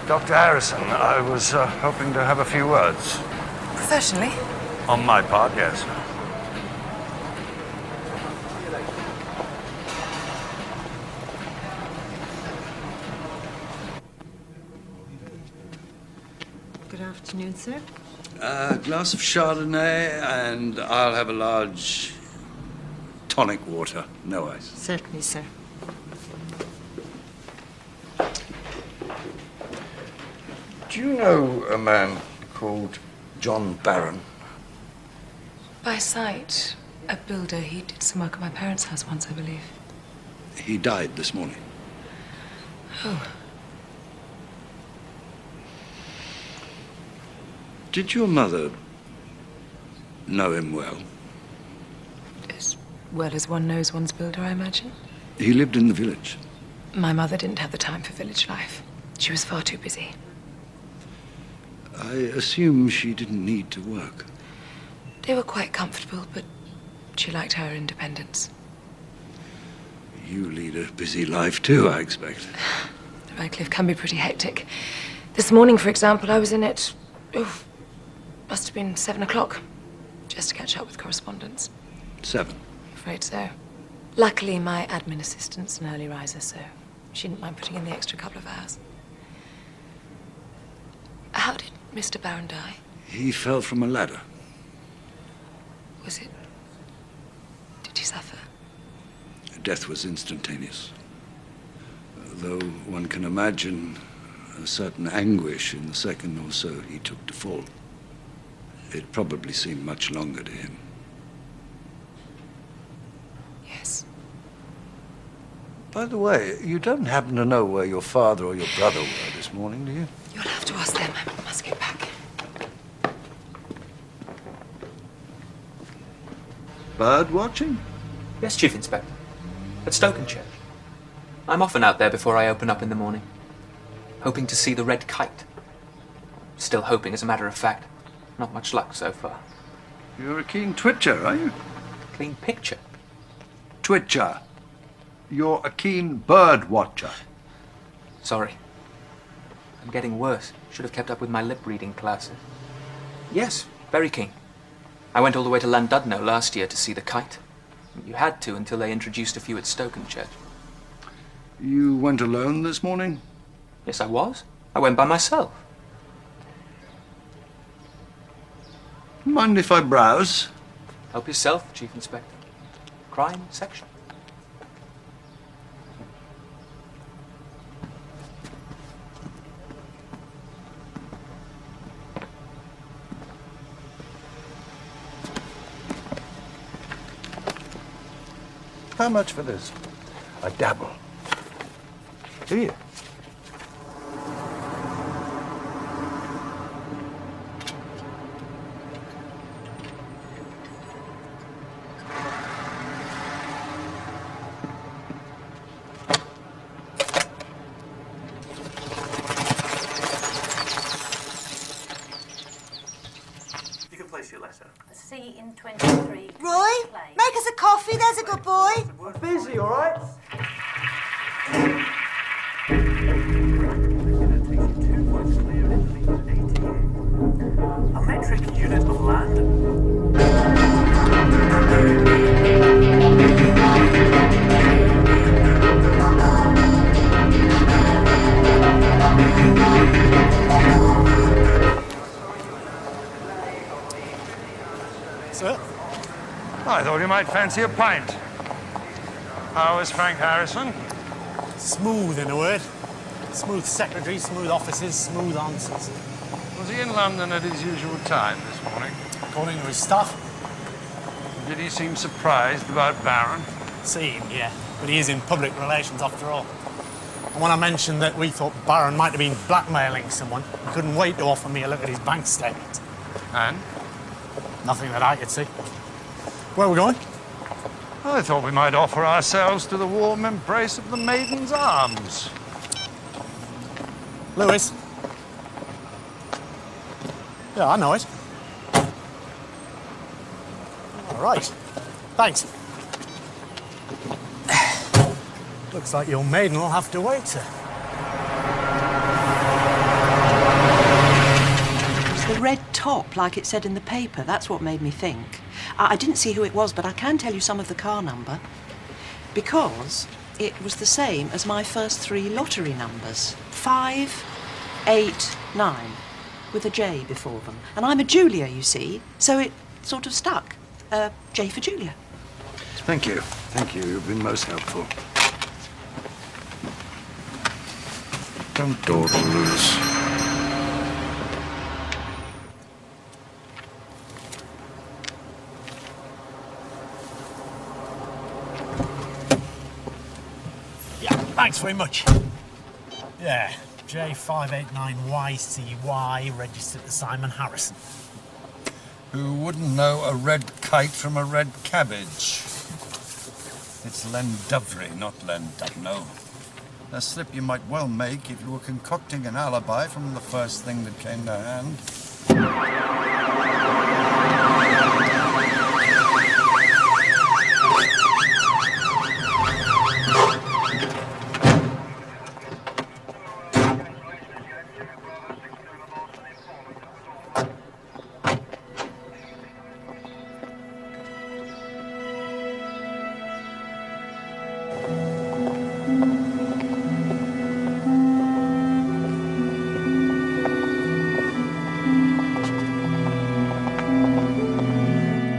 Dr. Harrison, I was hoping to have a few words. Professionally? On my part, yes. Good afternoon, sir. A glass of Chardonnay, and I'll have a large tonic water, no ice. Certainly, sir. Do you know a man called John Barron? By sight, a builder. He did some work at my parents' house once, I believe. He died this morning. Oh. Did your mother know him well? As well as one knows one's builder, I imagine. He lived in the village. My mother didn't have the time for village life. She was far too busy. I assume she didn't need to work. They were quite comfortable, but she liked her independence. You lead a busy life too, I expect. The Radcliffe can be pretty hectic. This morning, for example, I was in it, must have been 7 o'clock, just to catch up with correspondence. 7? Afraid so. Luckily, my admin assistant's an early riser, so she didn't mind putting in the extra couple of hours. How did Mr. Barron die? He fell from a ladder. Was it... Did he suffer? Death was instantaneous. Though one can imagine a certain anguish in the second or so he took to fall. It probably seemed much longer to him. Yes. By the way, you don't happen to know where your father or your brother were this morning, do you? You'll have to ask them. I must get back. Bird watching? Yes, Chief Inspector. At Stokenchurch. I'm often out there before I open up in the morning. Hoping to see the red kite. Still hoping, as a matter of fact. Not much luck so far. You're a keen twitcher, are you? Clean picture. Twitcher. You're a keen bird watcher. Sorry. I'm getting worse. Should have kept up with my lip reading classes. Yes, very keen. I went all the way to Llandudno last year to see the kite. You had to until they introduced a few at Stokenchurch. You went alone this morning? Yes, I was. I went by myself. Mind if I browse? Help yourself, Chief Inspector. Crime section. How much for this? I dabble. Do you? You can place your letter. C in 23. Roy, make us a coffee, there's a good boy. Busy, all right? A metric unit of land. Sir? I thought you might fancy a pint. How is Frank Harrison? Smooth, in a word. Smooth secretary, smooth offices, smooth answers. Was he in London at his usual time this morning? According to his staff. Did he seem surprised about Barron? Seemed, yeah. But he is in public relations after all. And when I mentioned that we thought Barron might have been blackmailing someone, he couldn't wait to offer me a look at his bank statement. And? Nothing that I could see. Where are we going? I thought we might offer ourselves to the warm embrace of the Maiden's Arms. Lewis? Yeah, I know it. All right. Thanks. Looks like your maiden will have to wait, sir. The red top, like it said in the paper, that's what made me think. I didn't see who it was, but I can tell you some of the car number. Because it was the same as my first 3 lottery numbers. 5, 8, 9, with a J before them. And I'm a Julia, you see, so it sort of stuck. J for Julia. Thank you. Thank you. You've been most helpful. Don't dawdle, Lewis. Thanks very much. Yeah, J589YCY, registered to Simon Harrison. Who wouldn't know a red kite from a red cabbage? It's Llandudno, not Llandudno. A slip you might well make if you were concocting an alibi from the first thing that came to hand.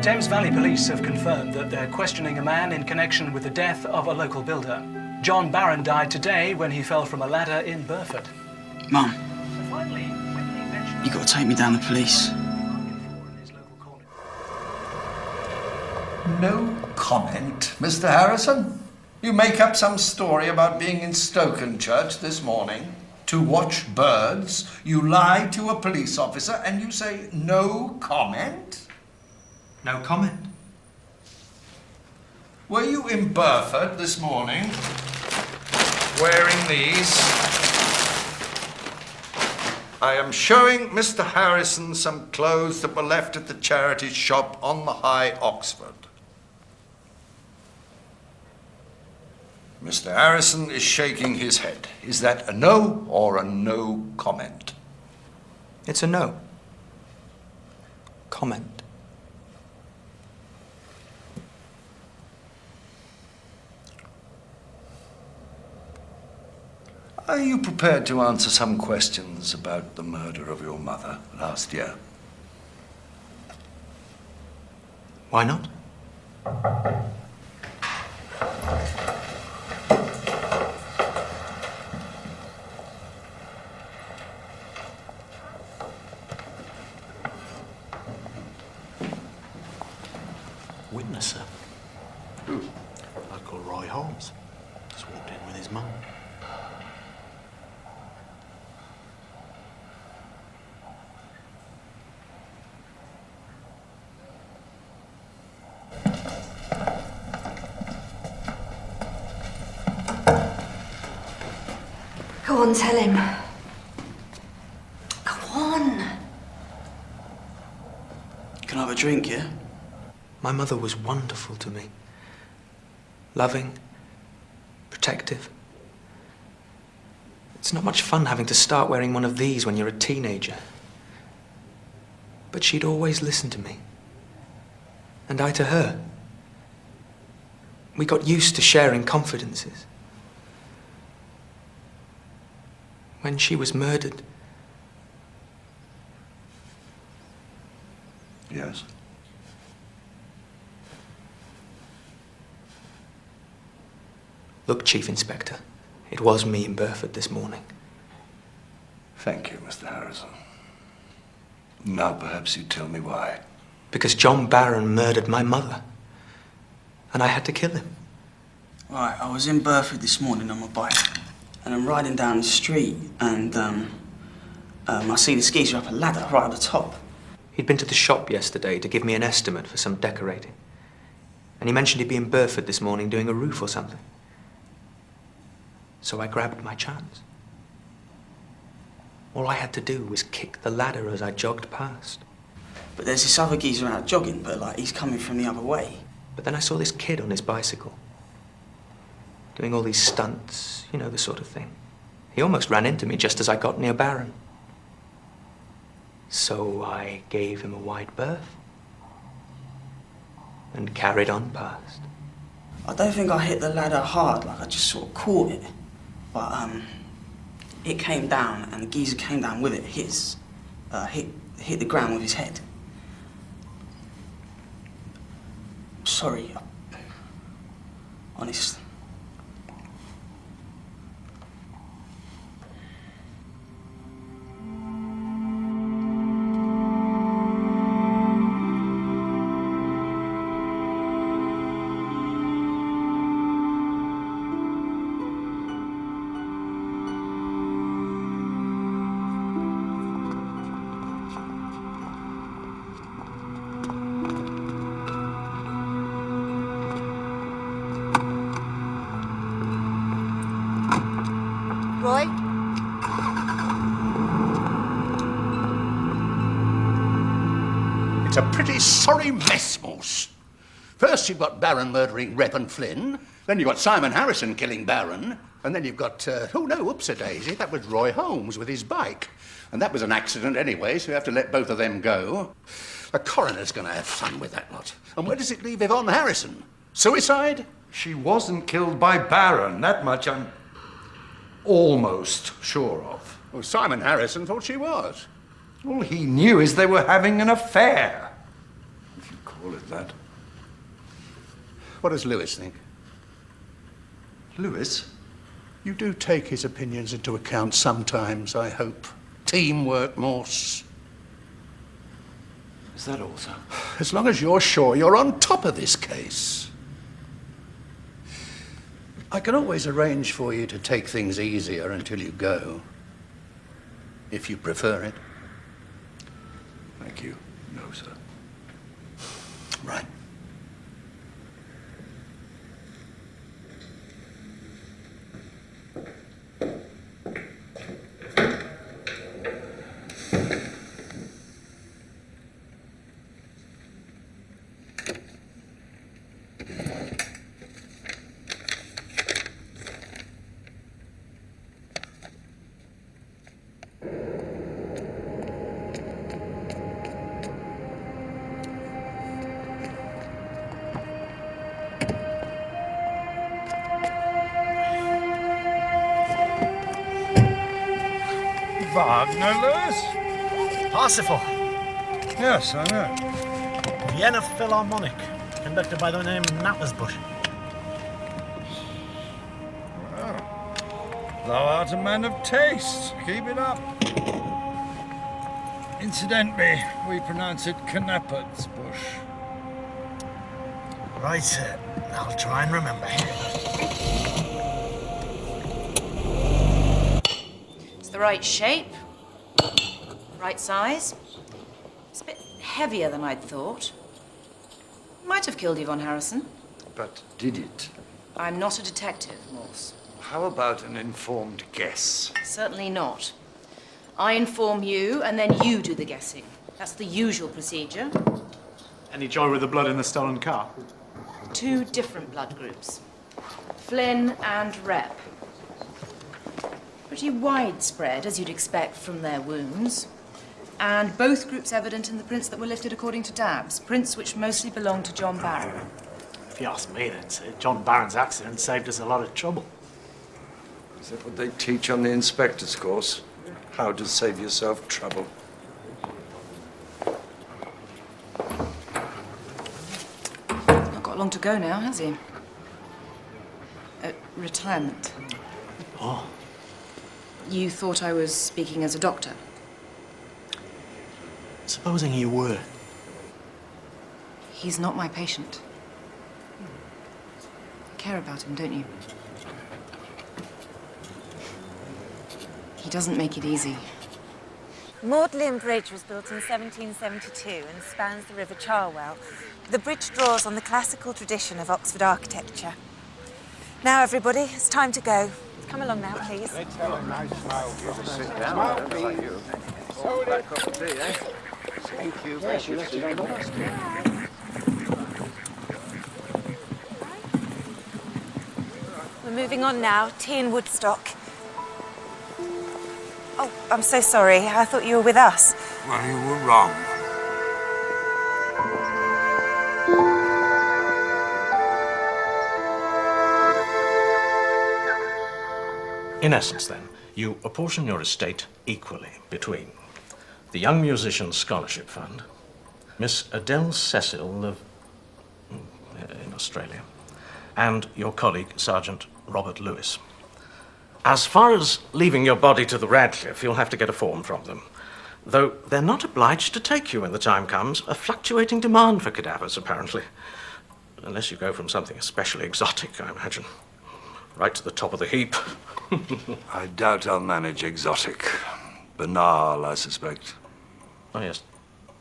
Thames Valley Police have confirmed that they're questioning a man in connection with the death of a local builder. John Barron died today when he fell from a ladder in Burford. Mum, you got to take me down the police. No comment, Mr. Harrison? You make up some story about being in Stokenchurch this morning to watch birds. You lie to a police officer and you say no comment? No comment. Were you in Burford this morning wearing these? I am showing Mr. Harrison some clothes that were left at the charity shop on the High Oxford. Mr. Harrison is shaking his head. Is that a no or a no comment? It's a no. Comment. Are you prepared to answer some questions about the murder of your mother last year? Why not? Witness, sir. Who? Local Roy Holmes. Just walked in with his mum. Go on, tell him. Go on. Can I have a drink, yeah? My mother was wonderful to me. Loving, protective. It's not much fun having to start wearing one of these when you're a teenager. But she'd always listen to me. And I to her. We got used to sharing confidences. When she was murdered. Yes. Look, Chief Inspector, it was me in Burford this morning. Thank you, Mr. Harrison. Now perhaps you tell me why. Because John Barron murdered my mother. And I had to kill him. Right, I was in Burford this morning on my bike. And I'm riding down the street and I see this geezer up a ladder right at the top. He'd been to the shop yesterday to give me an estimate for some decorating. And he mentioned he'd be in Burford this morning doing a roof or something. So I grabbed my chance. All I had to do was kick the ladder as I jogged past. But there's this other geezer out jogging, but like he's coming from the other way. But then I saw this kid on his bicycle. Doing all these stunts, you know, the sort of thing. He almost ran into me just as I got near Barron. So I gave him a wide berth and carried on past. I don't think I hit the ladder hard, like I just sort of caught it. But it came down and the geezer came down with it, hit the ground with his head. Sorry. Honest. Roy? It's a pretty sorry mess, Morse. First you've got Baron murdering Rep and Flynn, then you've got Simon Harrison killing Baron, and then you've got, oh no, oops-a-daisy, that was Roy Holmes with his bike. And that was an accident anyway, so you have to let both of them go. The coroner's going to have fun with that lot. And where does it leave Yvonne Harrison? Suicide? She wasn't killed by Baron, that much I'm almost sure of. Well, Simon Harrison thought she was. All he knew is they were having an affair. If you call it that. What does Lewis think? Lewis? You do take his opinions into account sometimes, I hope. Teamwork, Morse. Is that all, sir? As long as you're sure you're on top of this case. I can always arrange for you to take things easier until you go. If you prefer it. Thank you. No, sir. Right. Wagner, Lewis? Parsifal. Yes, I know. Vienna Philharmonic, conducted by the name Knappersbush. Well, thou art a man of taste. Keep it up. Incidentally, we pronounce it Knappersbush. Right, I'll try and remember. It's the right shape, right size. It's a bit heavier than I'd thought. Might have killed Yvonne Harrison. But did it? I'm not a detective, Morse. How about an informed guess? Certainly not. I inform you, and then you do the guessing. That's the usual procedure. Any joy with the blood in the stolen car? Two different blood groups. Flynn and Rep. Pretty widespread, as you'd expect from their wounds. And both groups evident in the prints that were lifted according to Dabbs, prints which mostly belonged to John Barron. If you ask me, then, sir, John Barron's accident saved us a lot of trouble. Is that what they teach on the inspector's course? How to save yourself trouble? Not got long to go now, has he? Retirement. Oh. You thought I was speaking as a doctor? Supposing you were. He's not my patient. You care about him, don't you? He doesn't make it easy. Magdalen Bridge was built in 1772 and spans the River Cherwell. The bridge draws on the classical tradition of Oxford architecture. Now, everybody, it's time to go. Come along now, please. Let's have a nice smile. Sit down. Thank you. Black cup of tea, eh? Thank you. Yes, you left it on the desk. We're moving on now. Tea in Woodstock. Oh, I'm so sorry. I thought you were with us. Well, you were wrong. In essence, then, you apportion your estate equally between the Young Musicians Scholarship Fund, Miss Adele Cecil of in Australia, and your colleague, Sergeant Robert Lewis. As far as leaving your body to the Radcliffe, you'll have to get a form from them. Though they're not obliged to take you when the time comes. A fluctuating demand for cadavers, apparently. Unless you go from something especially exotic, I imagine. Right to the top of the heap. I doubt I'll manage exotic. Banal, I suspect. Oh, yes.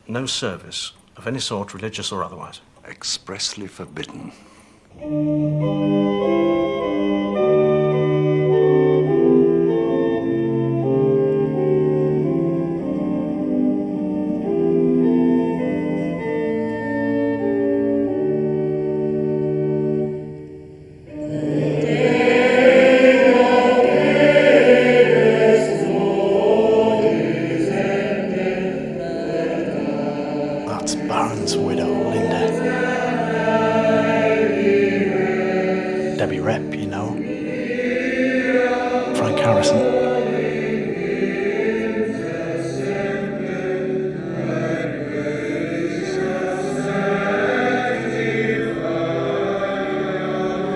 No service of any sort, religious or otherwise. Expressly forbidden. Debbie Rep, you know. Frank Harrison.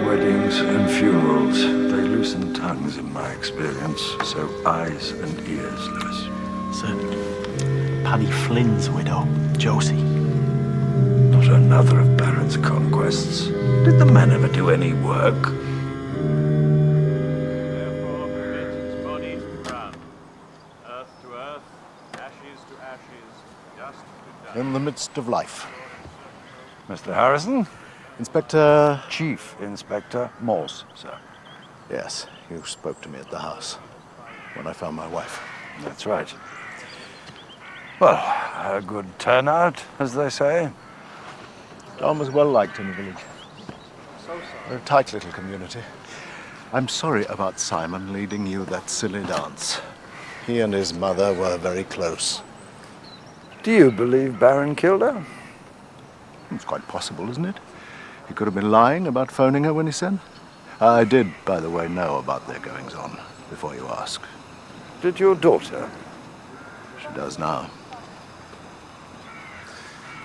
Weddings and funerals, they loosen tongues in my experience. So eyes and ears, Lewis. Sir, Paddy Flynn's widow, Josie. Not another of Barron's conquests. Did the man ever do any work? In the midst of life. Mr. Harrison? Inspector... Chief Inspector Morse, sir. Yes, you spoke to me at the house when I found my wife. That's right. Well, a good turnout, as they say. John was well liked in the village. We're a tight little community. I'm sorry about Simon leading you that silly dance. He and his mother were very close. Do you believe Barron killed her? It's quite possible, isn't it? He could have been lying about phoning her when he sent. I did, by the way, know about their goings-on before you ask. Did your daughter? She does now.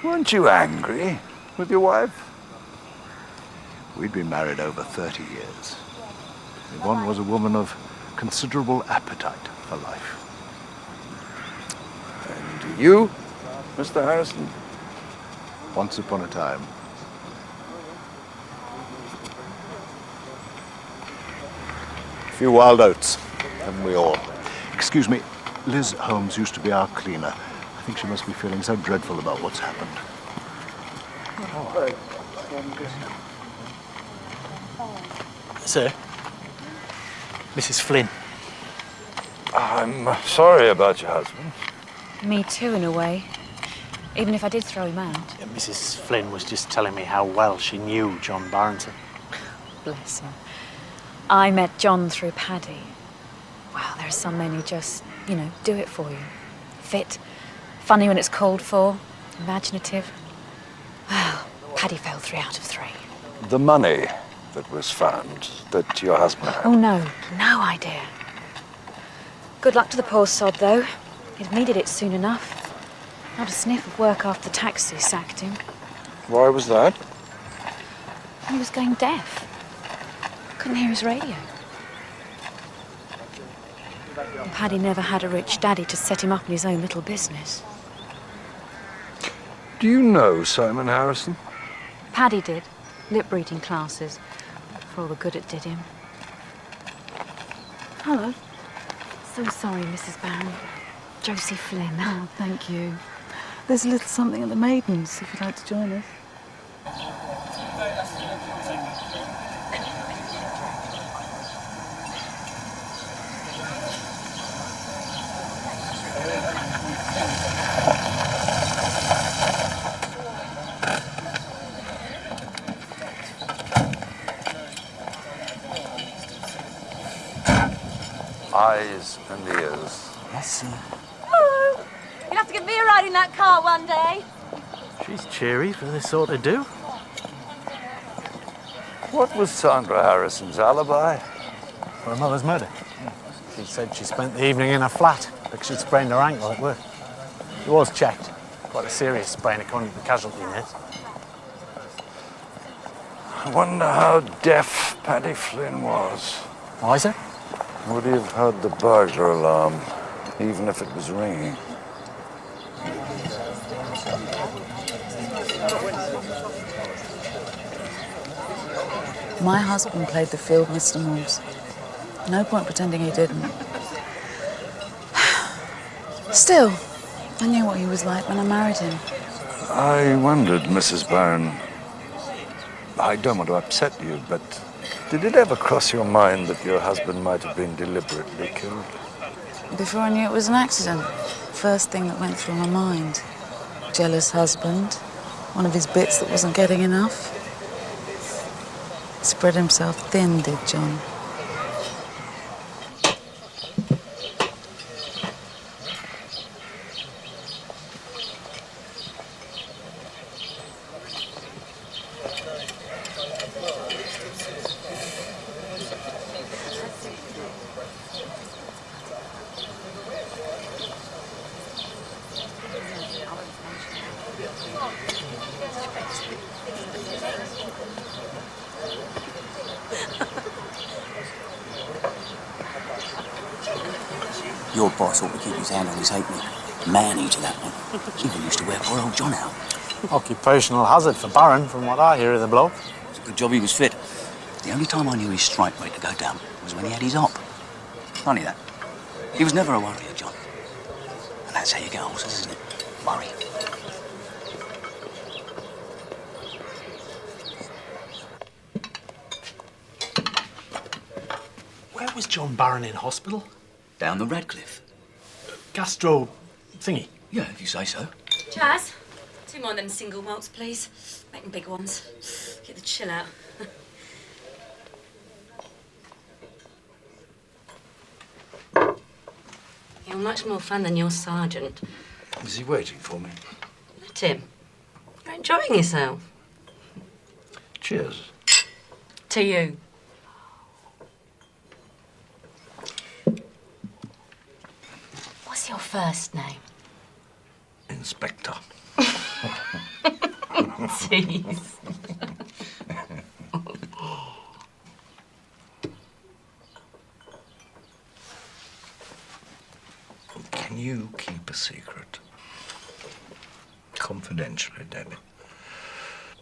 Weren't you angry with your wife? We'd been married over 30 years. Yvonne was a woman of considerable appetite for life. And you, Mr. Harrison? Once upon a time. A few wild oats, haven't we all? Excuse me, Liz Holmes used to be our cleaner. I think she must be feeling so dreadful about what's happened. Sir? Mrs. Flynn. I'm sorry about your husband. Me too, in a way. Even if I did throw him out. Yeah, Mrs. Flynn was just telling me how well she knew John Barrington. Bless him. I met John through Paddy. Wow, there are some men who just, you know, do it for you. Fit, funny when it's called for, imaginative. Well, Paddy fell 3 out of 3. The money that was found, that your husband had. Oh, no idea. Good luck to the poor sod, though. He'd have needed it soon enough. Not a sniff of work after the taxi sacked him. Why was that? He was going deaf. Couldn't hear his radio. And Paddy never had a rich daddy to set him up in his own little business. Do you know Simon Harrison? Paddy did. Lip reading classes. For all the good it did him. Hello. So sorry, Mrs. Barron. Josie Flynn. Oh, thank you. There's a little something at the Maidens, if you'd like to join us. Eyes and ears. Yes, sir. Hello. You'll have to give me a ride in that car one day. She's cheery for this sort of do. What was Sandra Harrison's alibi? For her mother's murder. She said she spent the evening in her flat because she'd sprained her ankle at work. It was checked. Quite a serious sprain according to the casualty list. I wonder how deaf Paddy Flynn was. Why, sir? Would he have heard the burglar alarm, even if it was ringing? My husband played the field, Mr. Morse. No point pretending he didn't. Still, I knew what he was like when I married him. I wondered, Mrs. Barron, I don't want to upset you, but did it ever cross your mind that your husband might have been deliberately killed? Before I knew it was an accident, first thing that went through my mind. Jealous husband, one of his bits that wasn't getting enough. Spread himself thin, did John. Your boss ought to keep his hand on his halfpenny. Man-eater, that one. Even used to wear poor old John out. Occupational hazard for Baron, from what I hear of the bloke. It's a good job he was fit. The only time I knew his strike rate to go down was when he had his op. Funny that. He was never a worrier, John. And that's how you get horses, isn't it? Worry. Where was John Barron in hospital? Down the Radcliffe. Gastro thingy? Yeah, if you say so. Chaz, 2 more of them single malts, please. Make them big ones. Get the chill out. You're much more fun than your sergeant. Is he waiting for me? Let him. You're enjoying yourself. Cheers. To you. What's your first name? Inspector. Jeez. Can you keep a secret? Confidentially, Debbie.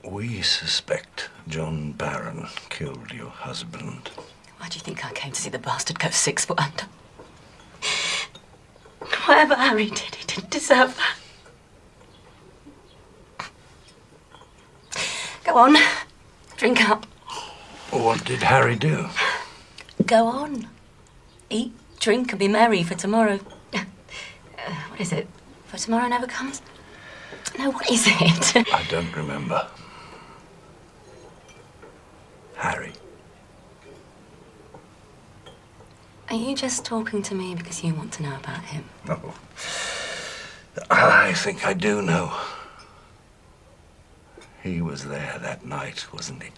We suspect John Barron killed your husband. Why do you think I came to see the bastard go 6 foot under? Whatever Harry did, he didn't deserve that. Go on. Drink up. What did Harry do? Go on. Eat, drink, and be merry for tomorrow. What is it? For tomorrow never comes? No, what is it? I don't remember. Harry. Are you just talking to me because you want to know about him? No. I think I do know. He was there that night, wasn't he?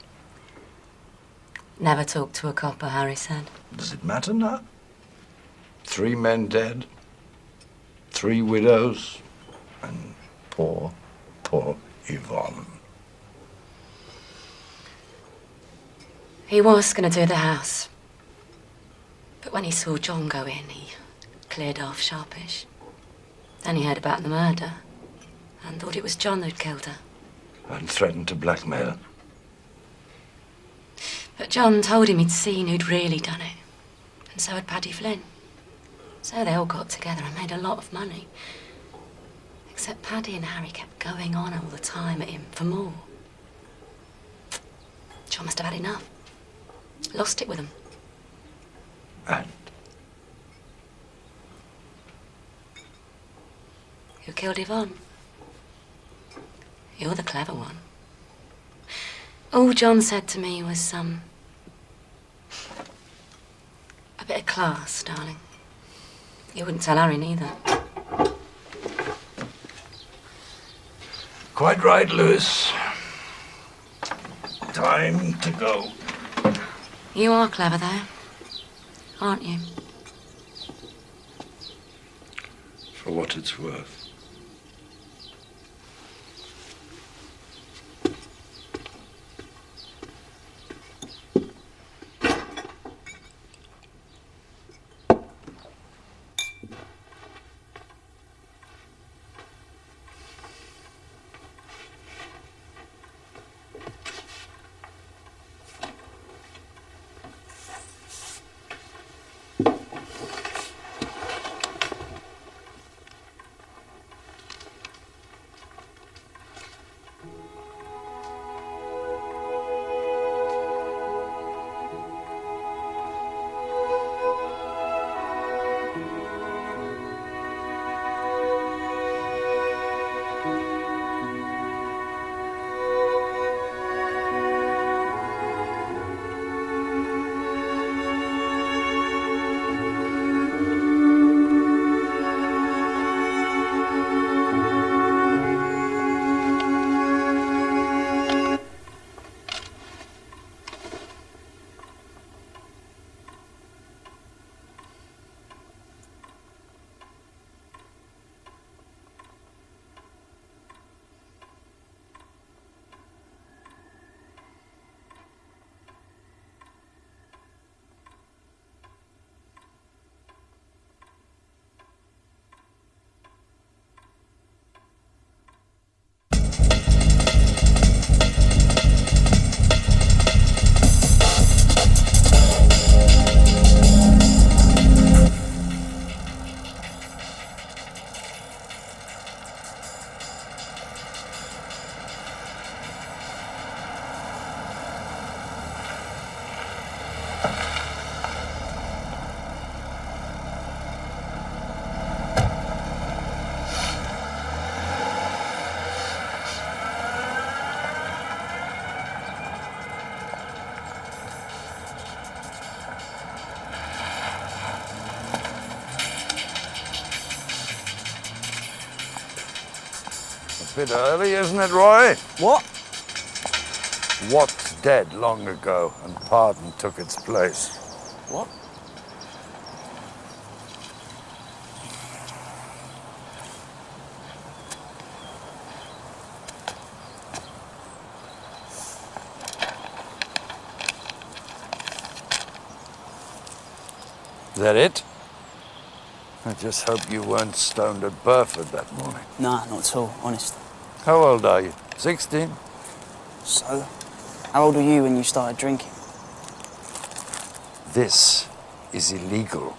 Never talked to a copper, Harry said. Does it matter now? 3 men dead, 3 widows, and poor Yvonne. He was going to do the house. But when he saw John go in, he cleared off sharpish. Then he heard about the murder and thought it was John who'd killed her. And threatened to blackmail. But John told him he'd seen who'd really done it. And so had Paddy Flynn. So they all got together and made a lot of money. Except Paddy and Harry kept going on all the time at him for more. John must have had enough. Lost it with them. And? Who killed Yvonne? You're the clever one. All John said to me was, a bit of class, darling. You wouldn't tell Harry neither. Quite right, Lewis. Time to go. You are clever, though, aren't you? For what it's worth. bit early, isn't it, Roy? What? What's dead long ago, and pardon took its place. What? Is that it? I just hope you weren't stoned at Burford that morning. Nah, not at all, honest. How old are you? 16? So? How old were you when you started drinking? This is illegal.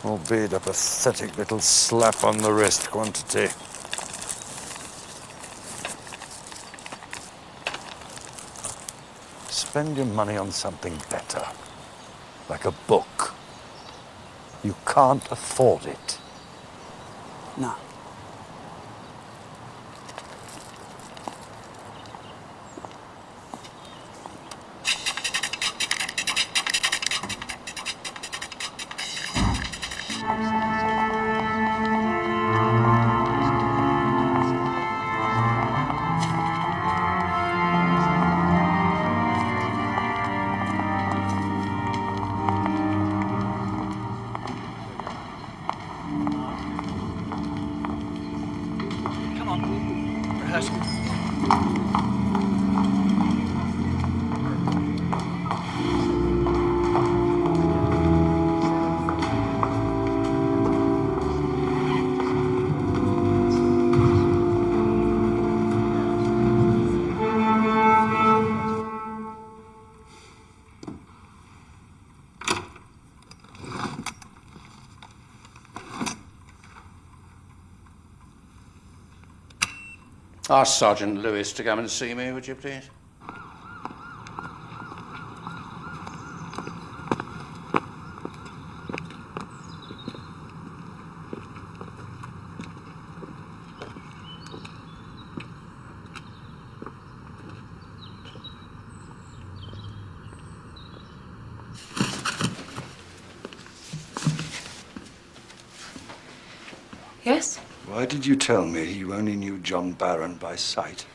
Albeit a pathetic little slap on the wrist quantity. Spend your money on something better. Like a book. You can't afford it. No. Ask Sergeant Lewis to come and see me, would you please? Yes? Why did you tell me you only knew John Barron by sight?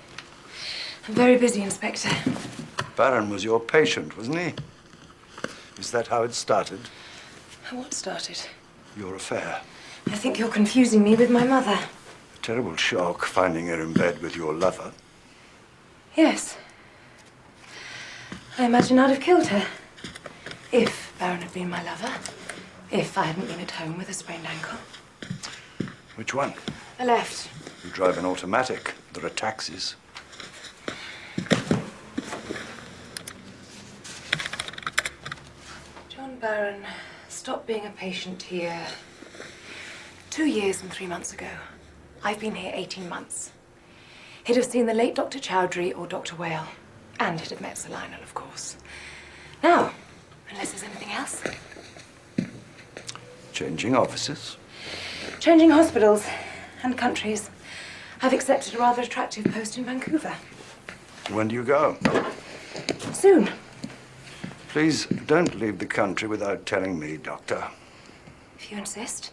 I'm very busy, Inspector. Barron was your patient, wasn't he? Is that how it started? What started? Your affair. I think you're confusing me with my mother. A terrible shock finding her in bed with your lover. Yes. I imagine I'd have killed her. If Barron had been my lover. If I hadn't been at home with a sprained ankle. Which one? The left. You drive an automatic. There are taxis. John Barron stopped being a patient here 2 years and 3 months ago. I've been here 18 months. He'd have seen the late Dr. Chowdhury or Dr. Whale. And he'd have met Sir Lionel, of course. Now, unless there's anything else. Changing offices. Changing hospitals and countries. I've accepted a rather attractive post in Vancouver. When do you go? Soon. Please don't leave the country without telling me, Doctor. If you insist.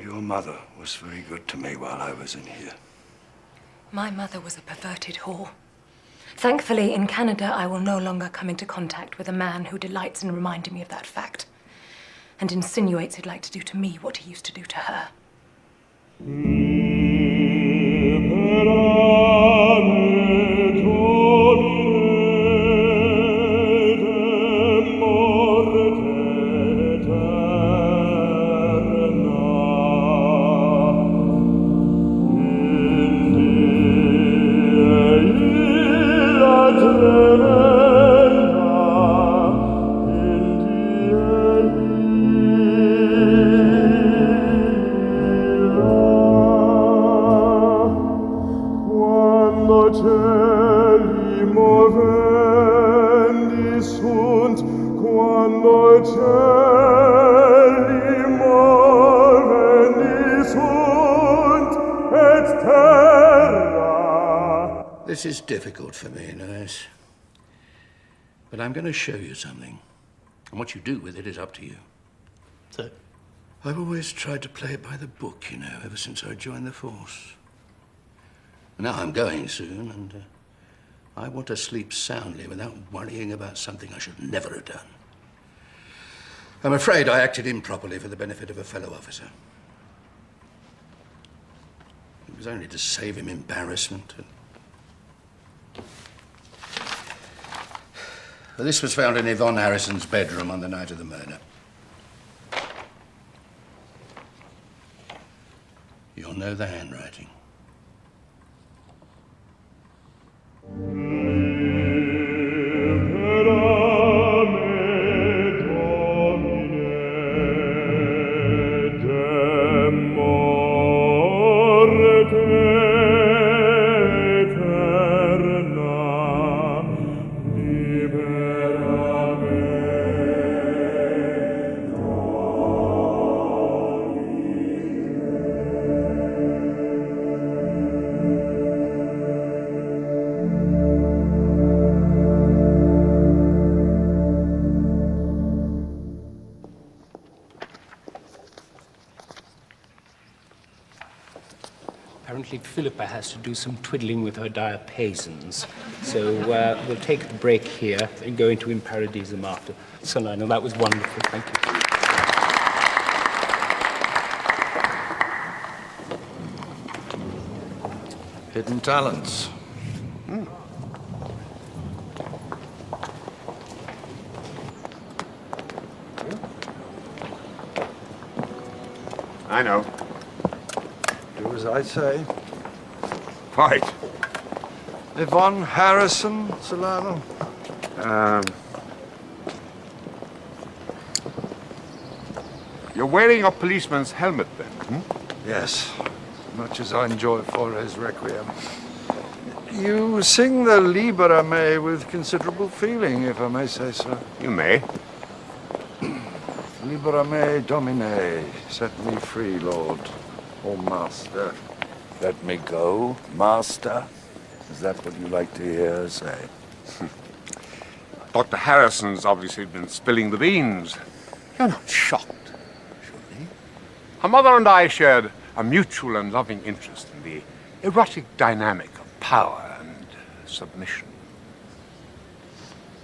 Your mother was very good to me while I was in here. My mother was a perverted whore. Thankfully, in Canada, I will no longer come into contact with a man who delights in reminding me of that fact and insinuates he'd like to do to me what he used to do to her. This is difficult for me, nurse. But I'm going to show you something. And what you do with it is up to you. So, I've always tried to play it by the book, you know, ever since I joined the force. Now I'm going soon, and I want to sleep soundly without worrying about something I should never have done. I'm afraid I acted improperly for the benefit of a fellow officer. It was only to save him embarrassment. Well, this was found in Yvonne Harrison's bedroom on the night of the murder. You'll know the handwriting. Philippa has to do some twiddling with her diapasons. So we'll take the break here and go into 𝑖𝑛𝑝aradisum after. So, Lionel, that was wonderful. Thank you. Hidden talents. I know. Do as I say. Right. Yvonne Harrison, Sir Lionel? You're wearing a policeman's helmet, then, Yes. Much as I enjoy Fauré's Requiem. You sing the Libera Me with considerable feeling, if I may say so. You may. Libera me, Domine. Set me free, Lord. Oh, Master. Let me go, Master. Is that what you like to hear her say? Dr. Harrison's obviously been spilling the beans. You're not shocked, surely? Her mother and I shared a mutual and loving interest in the erotic dynamic of power and submission.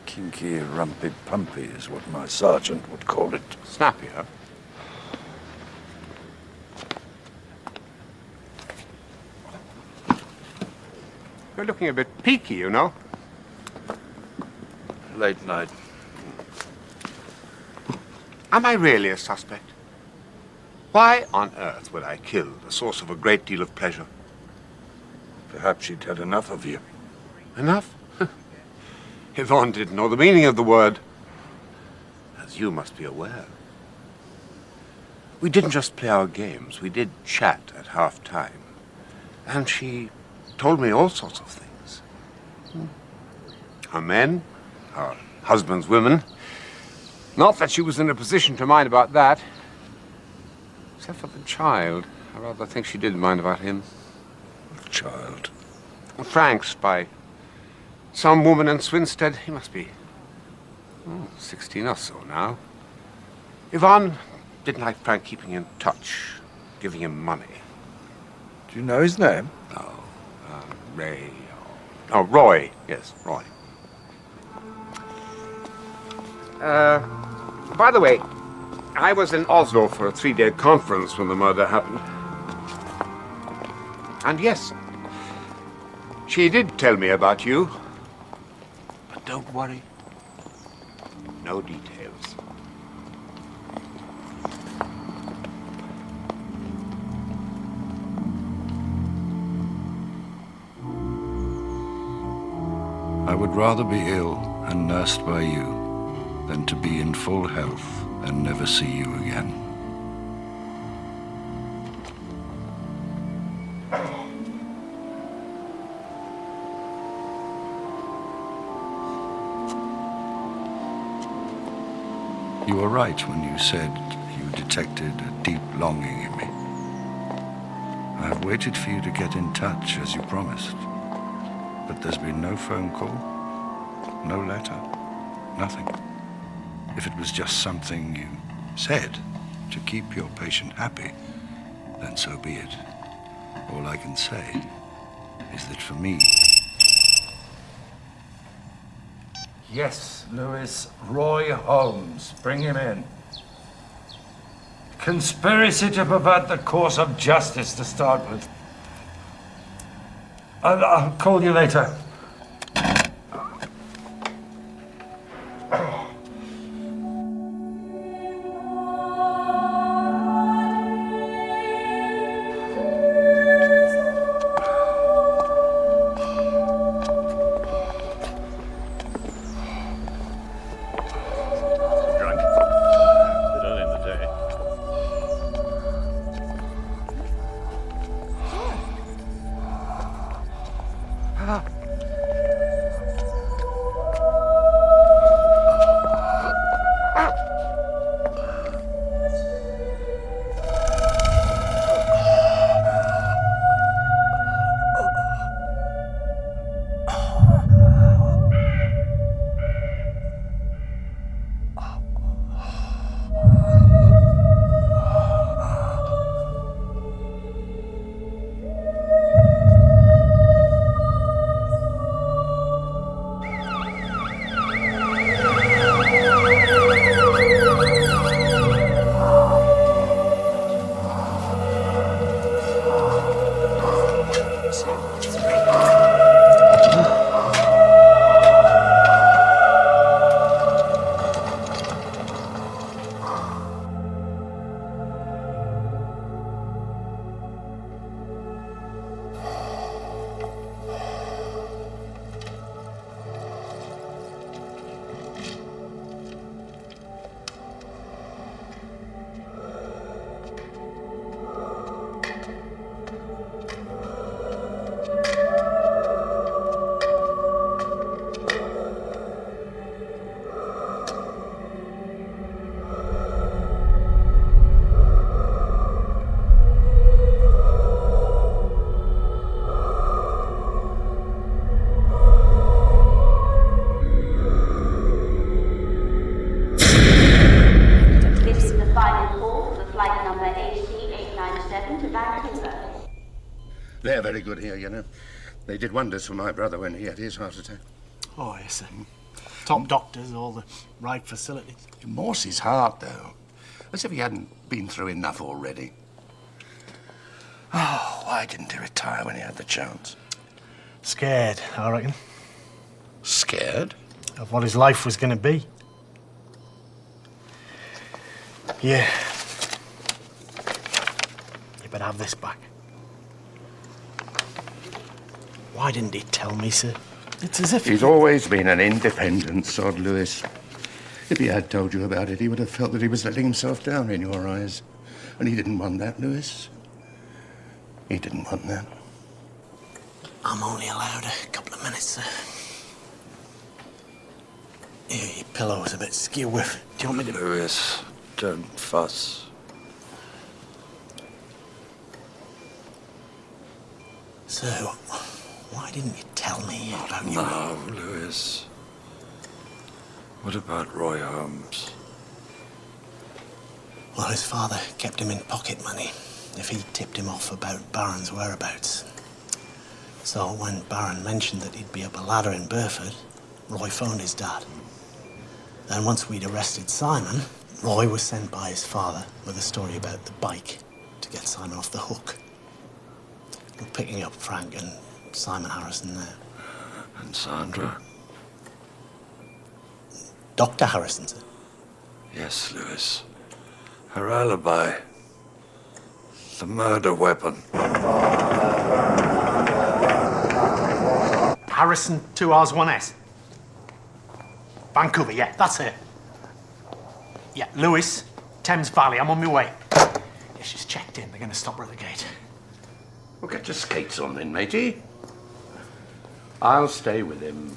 Kinky, rumpy-pumpy is what my sergeant would call it. Snappier. You're looking a bit peaky, you know. Late night. Am I really a suspect? Why on earth would I kill the source of a great deal of pleasure? Perhaps she'd had enough of you. Enough? Yvonne didn't know the meaning of the word, as you must be aware. We didn't just play our games, we did chat at half-time. And she told me all sorts of things. Her men, her husband's women. Not that she was in a position to mind about that. Except for the child. I rather think she did mind about him. The child? Frank's by some woman in Swinstead. He must be 16 or so now. Yvonne didn't like Frank keeping in touch, giving him money. Do you know his name? No. Ray. Oh, Roy. Yes, Roy. By the way, I was in Oslo for a 3-day conference when the murder happened. And yes, she did tell me about you. But don't worry. No details. I would rather be ill and nursed by you than to be in full health and never see you again. You were right when you said you detected a deep longing in me. I have waited for you to get in touch, as you promised. But there's been no phone call, no letter, nothing. If it was just something you said, to keep your patient happy, then so be it. All I can say is that for me... Yes, Lewis. Roy Holmes. Bring him in. Conspiracy to pervert the course of justice to start with. I'll call you later. They're very good here, you know. They did wonders for my brother when he had his heart attack. Oh, yes, sir. Top doctors, all the right facilities. Morse's heart, though. As if he hadn't been through enough already. Oh, why didn't he retire when he had the chance? Scared, I reckon. Scared? Of what his life was going to be. Yeah. You better have this back. Why didn't he tell me, sir? It's as if... He's always been an independent sod, Lewis. If he had told you about it, he would have felt that he was letting himself down in your eyes. And he didn't want that, Lewis. He didn't want that. I'm only allowed a couple of minutes, sir. Here, your pillow's a bit skew with. Do you want me to... Lewis, don't fuss. Sir, why didn't you tell me about your... No, Lewis. What about Roy Holmes? Well, his father kept him in pocket money if he tipped him off about Baron's whereabouts. So when Baron mentioned that he'd be up a ladder in Burford, Roy phoned his dad. Then once we'd arrested Simon, Roy was sent by his father with a story about the bike to get Simon off the hook. We're picking up Frank and Simon Harrison now. And Sandra? Dr. Harrison, sir. Yes, Lewis. Her alibi. The murder weapon. Harrison 2Rs1S. Vancouver, yeah, that's it. Yeah, Lewis, Thames Valley, I'm on my way. Yeah, she's checked in. They're going to stop her at the gate. Well, get your skates on then, matey. I'll stay with him.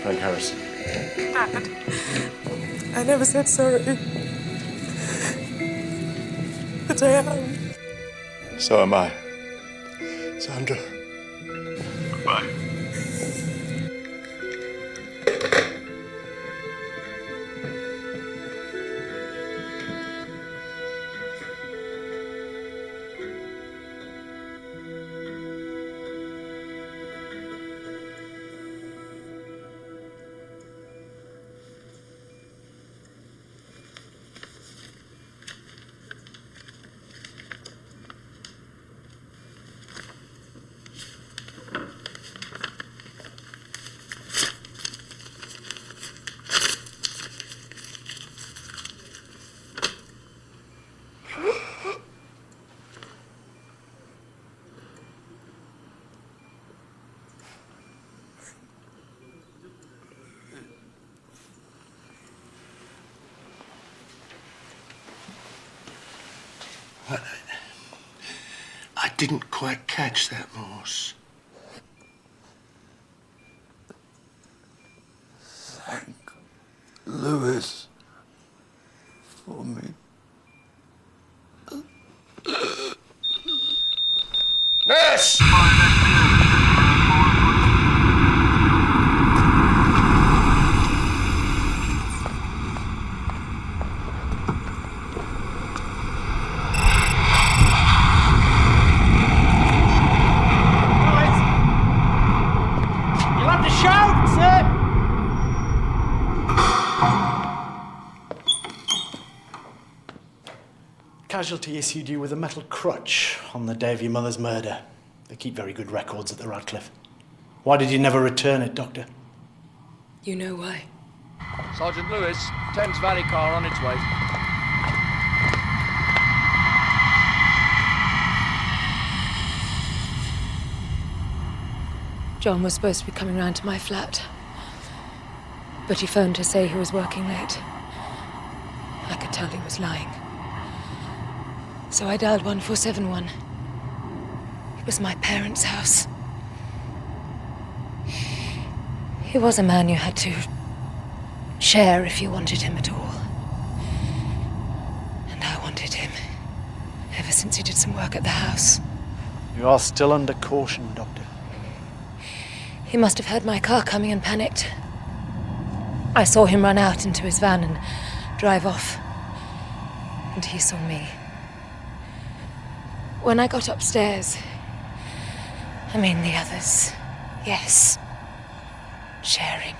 Frank Harrison. Dad, I never said sorry. But I am. So am I. Sandra. Goodbye. I didn't quite catch that, Morse. Thank Lewis for me. Nurse! Casualty issued you with a metal crutch on the day of your mother's murder. They keep very good records at the Radcliffe. Why did you never return it, Doctor? You know why. Sergeant Lewis, Thames Valley car on its way. John was supposed to be coming round to my flat, but he phoned to say he was working late. I could tell he was lying. So I dialed 1471. It was my parents' house. He was a man you had to share if you wanted him at all. And I wanted him, ever since he did some work at the house. You are still under caution, Doctor. He must have heard my car coming and panicked. I saw him run out into his van and drive off. And he saw me. When I got upstairs, I mean the others, yes, sharing.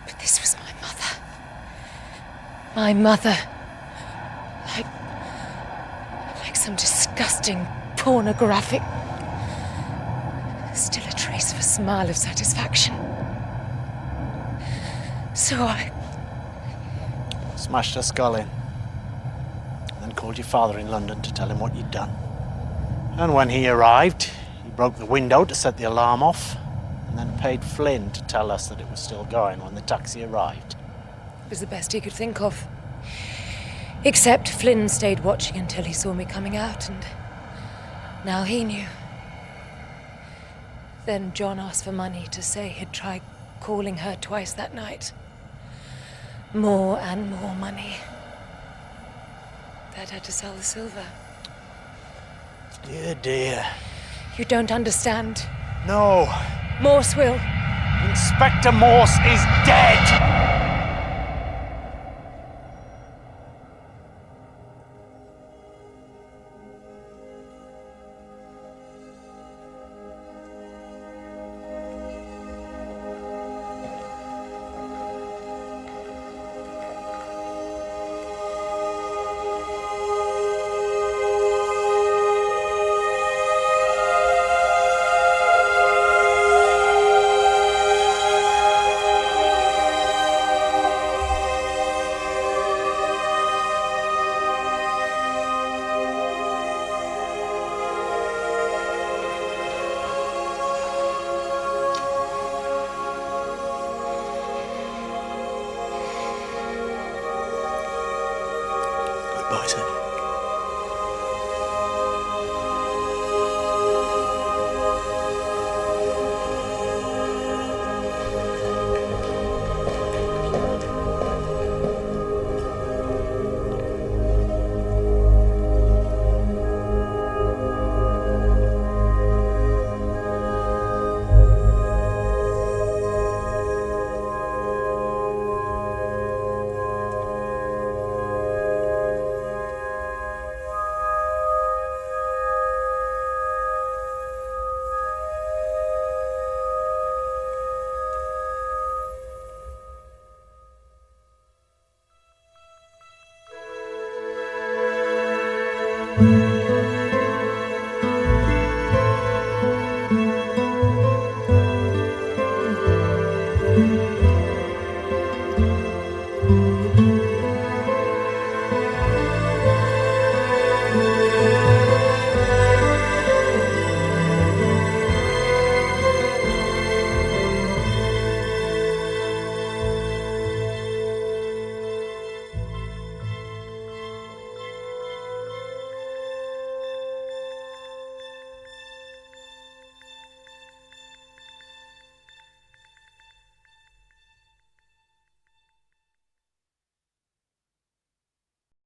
But this was my mother. My mother. Like some disgusting, pornographic... Still a trace of a smile of satisfaction. So I... Smashed her skull in. Then called your father in London to tell him what you'd done. And when he arrived, he broke the window to set the alarm off, and then paid Flynn to tell us that it was still going when the taxi arrived. It was the best he could think of. Except Flynn stayed watching until he saw me coming out, and now he knew. Then John asked for money to say he'd tried calling her twice that night. More and more money. Dad had to sell the silver. Dear, dear. You don't understand. No. Morse will. Inspector Morse is dead!